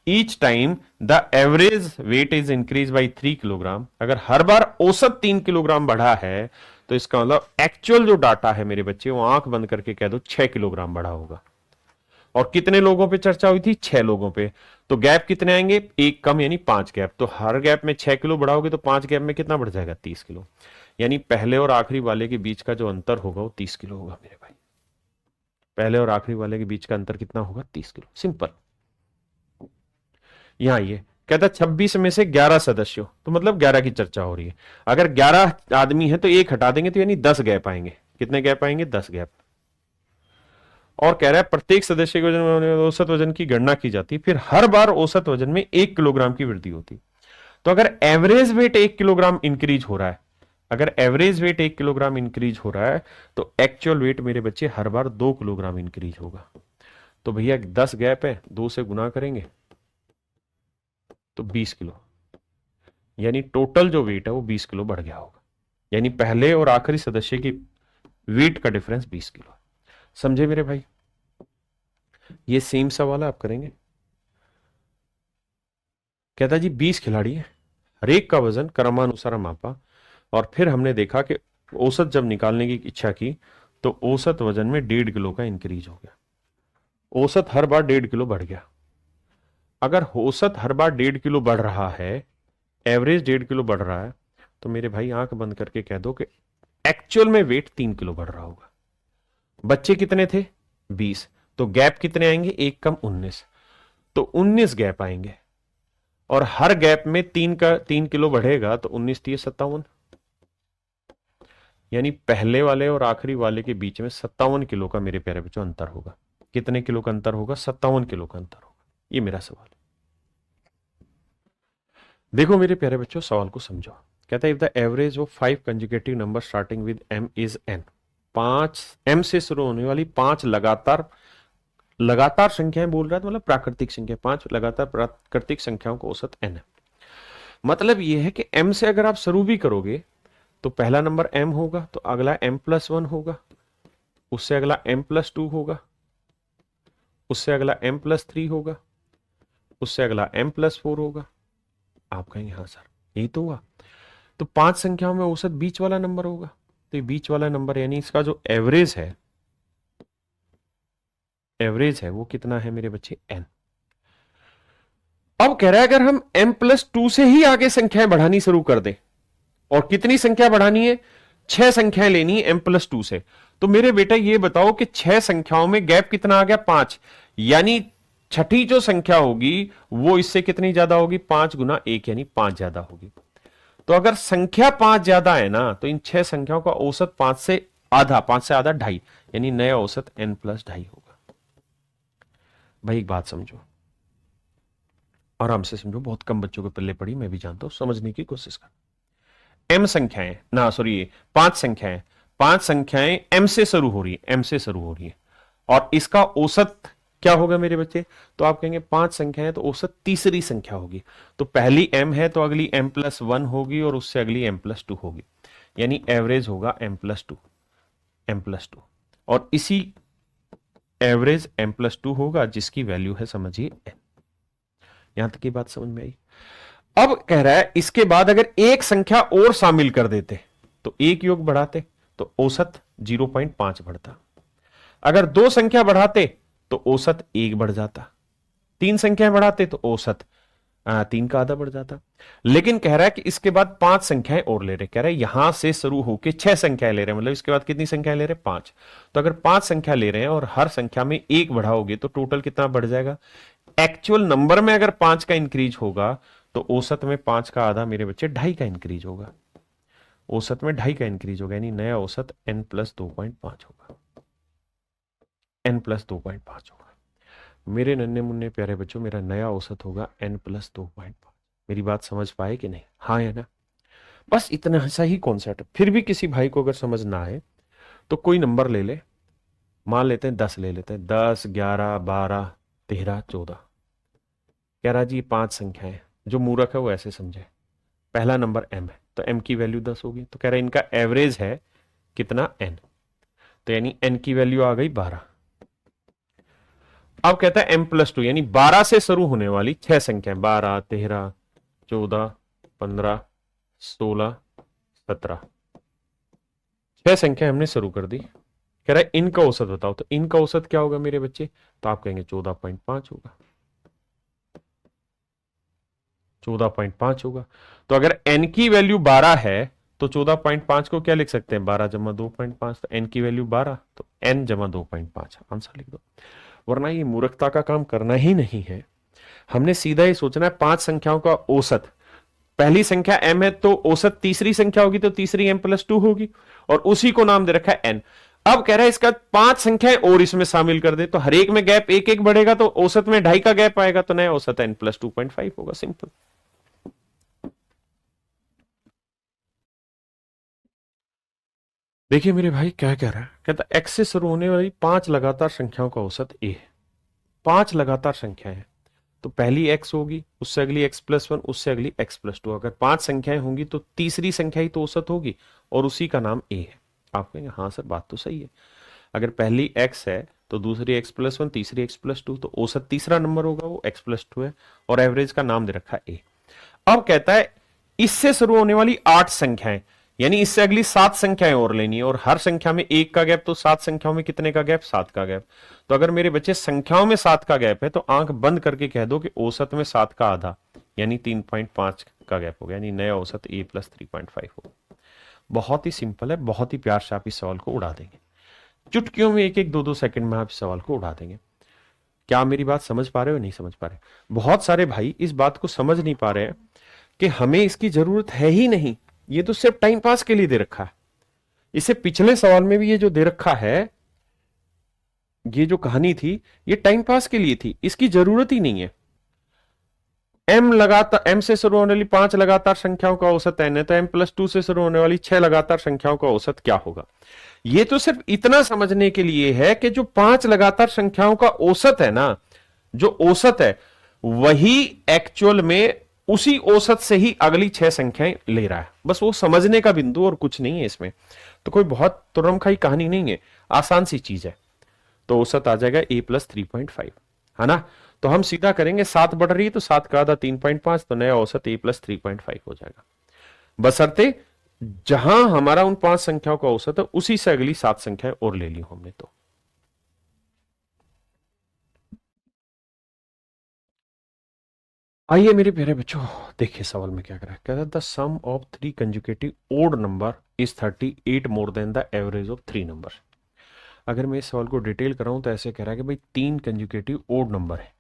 [SPEAKER 1] each time the average weight is increase by 3 kilogram, अगर हर बार औसत 3 किलोग्राम बढ़ा है तो इसका मतलब एक्चुअल जो डाटा है मेरे बच्चे, वो आंख बंद करके कह दो 6 किलोग्राम बढ़ा होगा। और कितने लोगों पे चर्चा हुई थी? 6 लोगों पे। तो गैप कितने आएंगे? एक कम, यानी 5 गैप। तो हर गैप में 6 किलो बढ़ाओगे तो 5 गैप में कितना बढ़ जाएगा? 30 किलो। यानी पहले और आखिरी वाले के बीच का जो अंतर होगा वो 30 किलो होगा मेरे भाई। पहले और आखिरी वाले के बीच का अंतर कितना होगा? 30 किलो। सिंपल। यहां ये कहता 26 में से 11 सदस्यों, तो मतलब 11 की चर्चा हो रही है। अगर 11 आदमी है तो एक हटा देंगे तो यानी 10 गैप आएंगे। कितने गैप आएंगे? 10 गैप। और कह रहा है प्रत्येक सदस्य के वजन में औसत वजन की गणना की जाती है, फिर हर बार औसत वजन में 1 किलोग्राम की वृद्धि होती। तो अगर एवरेज वेट 1 किलोग्राम इंक्रीज हो रहा है, अगर एवरेज वेट 1 किलोग्राम इंक्रीज हो रहा है तो एक्चुअल वेट मेरे बच्चे हर बार 2 किलोग्राम इंक्रीज होगा। तो भैया 10 गैप है, 2 से गुना करेंगे तो 20 किलो, यानी टोटल जो वेट है वो 20 किलो बढ़ गया होगा। यानी पहले और आखिरी सदस्य की वेट का डिफरेंस 20 किलो। समझे मेरे भाई? ये सेम सवाल आप करेंगे। कहता जी 20 खिलाड़ी है, हर एक का वजन क्रमानुसार मापा और फिर हमने देखा कि औसत जब निकालने की इच्छा की तो औसत वजन में 1.5 किलो का इंक्रीज हो गया। औसत हर बार 1.5 किलो बढ़ गया। अगर औसत हर बार 1.5 किलो बढ़ रहा है, एवरेज 1.5 किलो बढ़ रहा है, तो मेरे भाई आंख बंद करके कह दो कि एक्चुअल में वेट 3 किलो बढ़ रहा होगा। बच्चे कितने थे? 20। तो गैप कितने आएंगे? एक कम 19। तो 19 गैप आएंगे और हर गैप में 3 किलो बढ़ेगा तो 19 3 57, यानी पहले वाले और आखिरी वाले के बीच में 57 किलो का मेरे प्यारे बच्चों अंतर होगा। कितने किलो का अंतर होगा? 57 किलो का अंतर होगा। ये मेरा सवाल है। देखो मेरे प्यारे बच्चों, सवाल को समझो। कहता है if the average of 5 conjugative number starting with m is n, 5 m से शुरू होने वाली 5 लगातार संख्याएं बोल रहा है, मतलब प्राकृतिक संख्या, 5 लगातार प्राकृतिक संख्याओं का औसत n है। मतलब यह है कि m से अगर आप शुरू भी करोगे तो पहला नंबर m होगा, तो अगला m+1 होगा, उससे अगला m+2 होगा, उससे अगला m+3 होगा, उससे अगला m+4 होगा। आप कहेंगे हाँ सर यही तो हुआ। तो 5 संख्याओं में औसत बीच वाला नंबर होगा, तो ये बीच वाला नंबर यानी इसका जो एवरेज है वो कितना है मेरे बच्चे? n। अब कह रहा है अगर हम m+2 से ही आगे संख्याएं बढ़ानी शुरू कर दें, और कितनी संख्या बढ़ानी है? 6 संख्याएं लेनी है m+2 से। तो मेरे बेटा ये बताओ कि 6 संख्याओं में गैप कितना आ गया? 5। यानी छठी जो संख्या होगी वो इससे कितनी ज्यादा होगी? 5 गुना 1 यानी 5 ज्यादा होगी। तो अगर संख्या 5 ज्यादा है ना, तो इन 6 संख्याओं का औसत 5 से आधा 2.5, यानी नया औसत n+2.5 होगा। भाई एक बात समझो, आराम से समझो, बहुत कम बच्चों के पल्ले पड़ी, मैं भी जानता हूं, समझने की कोशिश कर। m संख्याएं ना, सॉरी 5 संख्याएं, 5 संख्याएं m से शुरू हो रही है, और इसका औसत क्या होगा मेरे बच्चे? तो आप कहेंगे 5 संख्याएं तो औसत तीसरी संख्या होगी। तो पहली m है तो अगली m+1 होगी और उससे अगली m+2 होगी, यानी एवरेज होगा m+2, और इसी एवरेज m+2 होगा जिसकी वैल्यू है समझिए n। यहां तक की बात समझ में आई? अब कह रहा है इसके बाद अगर एक संख्या और शामिल कर देते तो एक योग बढ़ाते तो औसत 0.5 बढ़ता, अगर 2 संख्या बढ़ाते तो औसत 1 बढ़ जाता, 3 संख्याएं बढ़ाते तो औसत 3 का आधा बढ़ जाता। लेकिन कह रहा है कि इसके बाद 5 संख्याएं और ले रहे, कह रहा है यहां से शुरू होकर 6 संख्याएं ले रहे हैं, मतलब इसके बाद कितनी संख्याएं ले रहे? 5। तो अगर 5 संख्या ले रहे हैं और हर संख्या में 1 बढ़ाओगे तो टोटल कितना बढ़ जाएगा? एक्चुअल नंबर में अगर 5 का इंक्रीज होगा तो औसत में 5 का आधा मेरे बच्चे 2.5 का इंक्रीज होगा, औसत में 2.5 का इंक्रीज होगा, यानी नया औसत n+2.5 होगा, n+2.5 होगा। मेरे नन्हे मुन्ने प्यारे बच्चों, मेरा नया औसत होगा n+2.5। मेरी बात समझ पाए कि नहीं? हाँ या ना? बस इतना सा ही कॉन्सेप्ट। फिर भी किसी भाई को अगर समझ ना आए तो कोई नंबर ले ले, मान लेते हैं 10 ले लेते हैं, 10 11 12 13 14। कह रहा जी 5 संख्या है, जो मूर्ख है वो ऐसे समझे, पहला नंबर m है तो m की वैल्यू 10 होगी, तो कह रहा है इनका एवरेज है कितना? n। तो यानी n की वैल्यू आ गई 12। अब कहता है m+2 यानी 12 से शुरू होने वाली 6 संख्याएं, 12 13 14 15 16 17, 6 संख्या हमने शुरू कर दी, कह रहा है इनका औसत बताओ, तो इनका औसत क्या होगा मेरे बच्चे, तो आप कहेंगे 14.5 होगा, 14.5 होगा। तो अगर n की वैल्यू 12 है तो 14.5 को क्या लिख सकते हैं, 12 जमा 2.5, तो n की वैल्यू 12, तो n जमा 2.5 आंसर लिख दो। वरना ये मूर्खता का काम करना ही नहीं है, हमने सीधा ही सोचना है पांच संख्याओं का औसत, पहली संख्या m है तो औसत तीसरी संख्या होगी तो तीसरी m+2 होगी, और उसी को नाम दे रखा है n। अब कह रहा है इसका पांच संख्याएं और इसमें शामिल कर दे, तो हर एक में गैप एक एक बढ़ेगा, तो औसत में 2.5 का गैप आएगा, तो नया औसत n+2.5 होगा, सिंपल। देखिए मेरे भाई क्या कह रहा है, कहता x से शुरू होने वाली पांच लगातार संख्याओं का औसत a है। पांच लगातार संख्याएं हैं, तो पहली x होगी, उससे अगली x+1, उससे अगली x+2। अगर पांच संख्याएं होंगी तो तीसरी संख्या ही तो औसत होगी, और उसी का नाम a है। आप कहेंगे हाँ सर बात तो सही है, अगर पहली x है तो दूसरी x+1, तीसरी x+2, तो औसत तीसरा नंबर होगा, वो x+2 है, और एवरेज का नाम दे रखा है a। अब कहता है इससे शुरू होने वाली आठ संख्याएं, यानी इससे अगली सात संख्याएं और लेनी है, और हर संख्या में एक का गैप, तो सात संख्याओं में कितने का गैप, सात का गैप। तो अगर मेरे बच्चे संख्याओं में सात का गैप है, तो आंख बंद करके कह दो कि औसत में सात का आधा, यानी 3.5 का गैप हो गया, यानी नया औसत a+3.5 हो। बहुत ही सिंपल है, बहुत ही प्यार से आप इस सवाल को उड़ा देंगे, चुटकियों में एक एक दो दो सेकंड में आप इस सवाल को उड़ा देंगे। क्या मेरी बात समझ पा रहे हो, नहीं समझ पा रहे? बहुत सारे भाई इस बात को समझ नहीं पा रहे हैं कि हमें इसकी जरूरत है ही नहीं, ये तो सिर्फ टाइम पास के लिए दे रखा है। इसे पिछले सवाल में भी ये जो दे रखा है, ये जो कहानी थी, ये टाइम पास के लिए थी, इसकी जरूरत ही नहीं है। m लगातार, m से शुरू होने वाली पांच लगातार संख्याओं का औसत n है, तो m+2 से शुरू होने वाली छह लगातार संख्याओं का औसत क्या होगा। ये तो सिर्फ इतना समझने के लिए है कि जो पांच लगातार संख्याओं का औसत है ना, जो औसत है वही एक्चुअल में उसी औसत से ही अगली छह संख्याएं ले रहा है, बस वो समझने का बिंदु, और कुछ नहीं है इसमें। तो कोई बहुत तुरमखाई कहानी नहीं है, आसान सी चीज है। तो औसत आ जाएगा a+3.5, है ना। तो हम सीधा करेंगे, सात बढ़ रही है तो सात का आधा 3.5, तो नया औसत a+3.5 हो जाएगा, बशर्ते जहां हमारा उन पांच संख्याओं का औसत है उसी से अगली सात संख्याएं और ले ली हमने। तो आइए मेरे प्यारे बच्चों, देखिए सवाल में क्या करा है। कहता है the sum of three conjugative odd number is 38 more than the average of three number. अगर मैं इस सवाल को डिटेल कराऊं तो ऐसे कह रहा है कि भाई तीन कंजुकेटिव ओड नंबर है,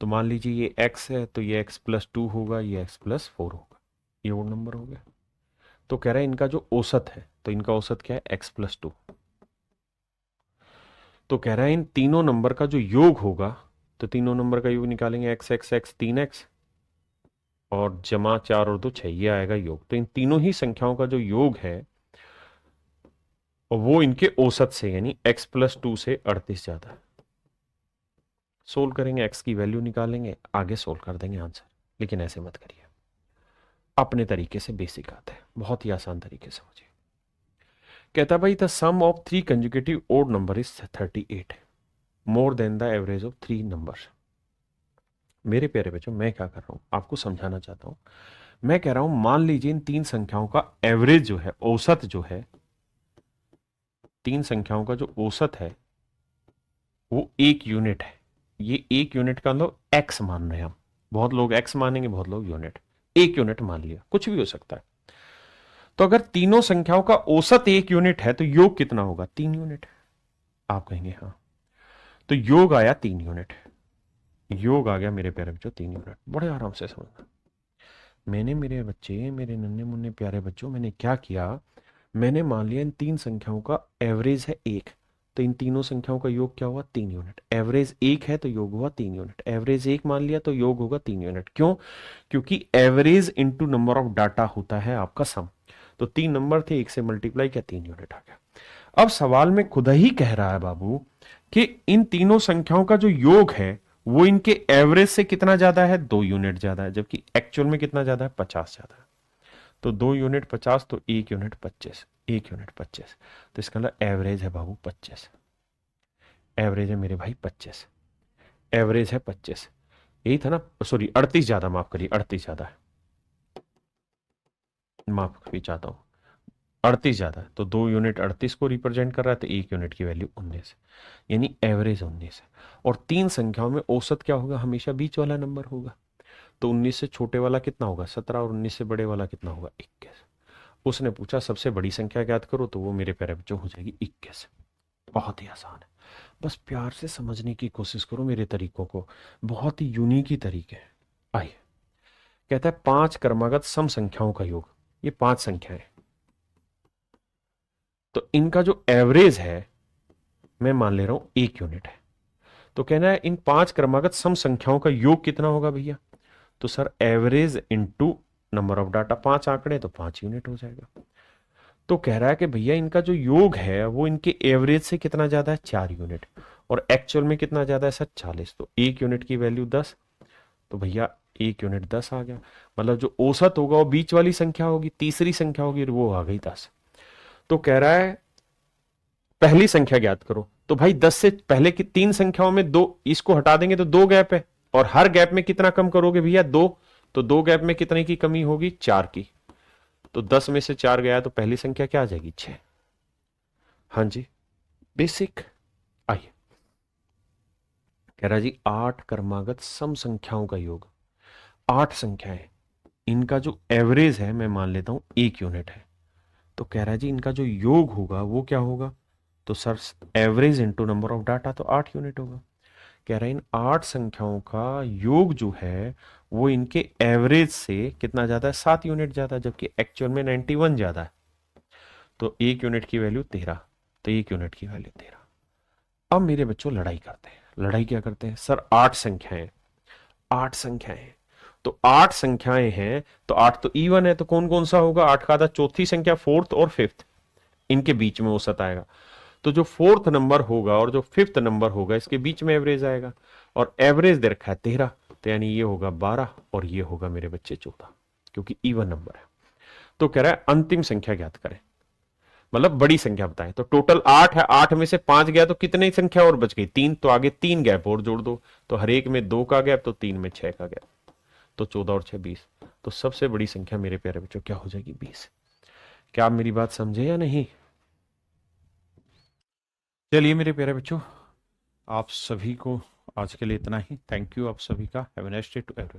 [SPEAKER 1] तो मान लीजिए ये x है, तो ये x+2 होगा, ये x+4 होगा, ये ओड नंबर हो गया। तो कह रहा है इनका जो औसत है, तो इनका औसत क्या है, x+2। तो कह रहा है इन तीनों नंबर का जो योग होगा, तो तीनों नंबर का योग निकालेंगे, x x x 3x और जमा 4 और 2 6, ये आएगा योग। तो इन तीनों ही संख्याओं का जो योग है और वो इनके औसत से, यानी x+2 से 38 ज्यादा है। सोल्व करेंगे, x की वैल्यू निकालेंगे, आगे सोल्व कर देंगे आंसर। लेकिन ऐसे मत करिए, अपने तरीके से बेसिक आता है, बहुत ही आसान तरीके से समझिए। कहता भाई the sum of three conjugative odd number is 38 more than the average of three number. मेरे प्यारे बच्चों, मैं क्या कर रहा हूं, आपको समझाना चाहता हूं। मैं कह रहा हूं मान लीजिए इन तीन संख्याओं का एवरेज जो है, औसत जो है, तीन संख्याओं का जो औसत है वो एक यूनिट है। ये एक यूनिट का मतलब एक्स मान रहे हैं हम, बहुत लोग एक्स मानेंगे, बहुत लोग यूनिट। एक यूनिट मान लिया, कुछ भी हो सकता है। तो अगर तीनों संख्याओं का औसत एक यूनिट है तो योग कितना होगा, 3 यूनिट। आप कहेंगे हाँ, तो योग आया 3 यूनिट, योग आ गया मेरे प्यारे बच्चों 3 यूनिट। बड़े आराम से समझना, मैंने मेरे बच्चे, मेरे नन्हे मुन्ने प्यारे बच्चों, मैंने क्या किया, मैंने मान लिया इन तीन संख्याओं का एवरेज है एक, तो इन तीनों संख्याओं का योग क्या हुआ, 3 यूनिट। एवरेज एक है तो योग हुआ 3 यूनिट, एवरेज एक मान लिया तो योग होगा 3 यूनिट। क्यों, क्योंकि average into number of data होता है आपका सम। तो तीन नंबर थे, एक से मल्टीप्लाई किया, 3 यूनिट आ गया। अब सवाल में खुद ही कह रहा है बाबू कि इन तीनों संख्याओं का जो योग है वो इनके एवरेज से कितना ज्यादा है, 2 यूनिट ज्यादा है, जबकि एक्चुअल में कितना ज्यादा है, 50 ज्यादा है। तो 2 यूनिट 50, तो 1 यूनिट 25, 1 यूनिट 25, तो इसका मतलब एवरेज है बाबू 25, एवरेज है मेरे भाई 25, एवरेज है 25। यही था ना, सॉरी 38 ज्यादा, माफ करिए 38 ज्यादा है, माफ भी चाहता हूं, 38 ज्यादा है, तो 2 यूनिट 38 को रिप्रेजेंट कर रहा है, तो 1 यूनिट की वैल्यू 19 है, यानी एवरेज 19 है। और 3 संख्याओं में औसत क्या होगा, हमेशा बीच वाला नंबर होगा। तो 19 से छोटे वाला कितना होगा 17, और 19 से बड़े वाला कितना होगा 21। उसने पूछा सबसे बड़ी संख्या ज्ञात करो, तो वो मेरे प्यारे बच्चों हो जाएगी 21। बहुत ही आसान है, बस प्यार से समझने की कोशिश करो मेरे तरीकों को, बहुत ही यूनिक ही तरीके हैं। आइए, कहता है 5 क्रमागत सम संख्याओं का योग। ये 5 संख्याएं, तो इनका जो एवरेज है मैं मान ले रहा हूं 1 यूनिट है। तो कहना है इन 5 क्रमागत सम संख्याओं का योग कितना होगा भैया, तो sir average into number of data, 5 आंकड़े तो 5 यूनिट हो जाएगा। तो कह रहा है कि भैया इनका जो योग है वो इनके एवरेज से कितना ज्यादा है 4 यूनिट, और एक्चुअल में कितना ज्यादा है सर 40। तो 1 यूनिट की वैल्यू 10, तो भैया 1 यूनिट 10 आ गया। मतलब जो औसत होगा वो बीच वाली संख्या होगी, तीसरी संख्या होगी, वो आ गई 10। तो कह रहा है पहली संख्या ज्ञात करो। तो भाई 10 से पहले की 3 संख्याओं में 2, इसको हटा देंगे तो 2 गैप है, और हर गैप में कितना कम करोगे भैया 2, तो 2 गैप में कितने की कमी होगी 4 की। तो 10 में से 4 गया तो पहली संख्या क्या आ जाएगी 6। हाँ जी, बेसिक। आइए, कह रहा जी 8 क्रमागत सम संख्याओं का योग। 8 संख्याएं, इनका जो एवरेज है मैं मान लेता हूं 1 यूनिट है। तो कह रहा है जी इनका जो योग होगा वो क्या होगा, तो sir average into number of data, तो 8 यूनिट होगा। कह रहे हैं इन 8 संख्याओं का योग जो है वो इनके एवरेज से कितना ज्यादा है 7 यूनिट ज्यादा, जबकि एक्चुअल में 91 ज्यादा है। तो 1 यूनिट की वैल्यू 13, तो 1 यूनिट की वैल्यू 13। अब मेरे बच्चों लड़ाई करते हैं। लड़ाई क्या करते हैं सर, 8 संख्याएं, 8 संख्याएं, तो 8 संख्याएं हैं, तो 8 तो इवन है, तो कौन कौन सा होगा, 8 का आधा चौथी संख्या, फोर्थ और फिफ्थ, इनके बीच में औसत आएगा। तो जो फोर्थ नंबर होगा और जो फिफ्थ नंबर होगा इसके बीच में एवरेज आएगा, और एवरेज दे रखा है 13, तो यानी ये होगा 12 और ये होगा मेरे बच्चे 14, क्योंकि इवन नंबर है। तो कह रहा है अंतिम संख्या ज्ञात करें, मतलब बड़ी संख्या बताएं। तो टोटल 8 है, 8 में से 5 गया तो कितनी संख्या और बच गई 3, तो आगे 3 गैप और जोड़ दो, तो हर एक में 2 का गैप, तो 3 में 6 का गैप, तो 14 और 6 20। तो सबसे बड़ी संख्या मेरे प्यारे बच्चों क्या हो जाएगी 20। क्या आप मेरी बात समझे या नहीं। चलिए मेरे प्यारे बच्चों, आप सभी को आज के लिए इतना ही। थैंक यू आप सभी का। Have a nice day to everyone.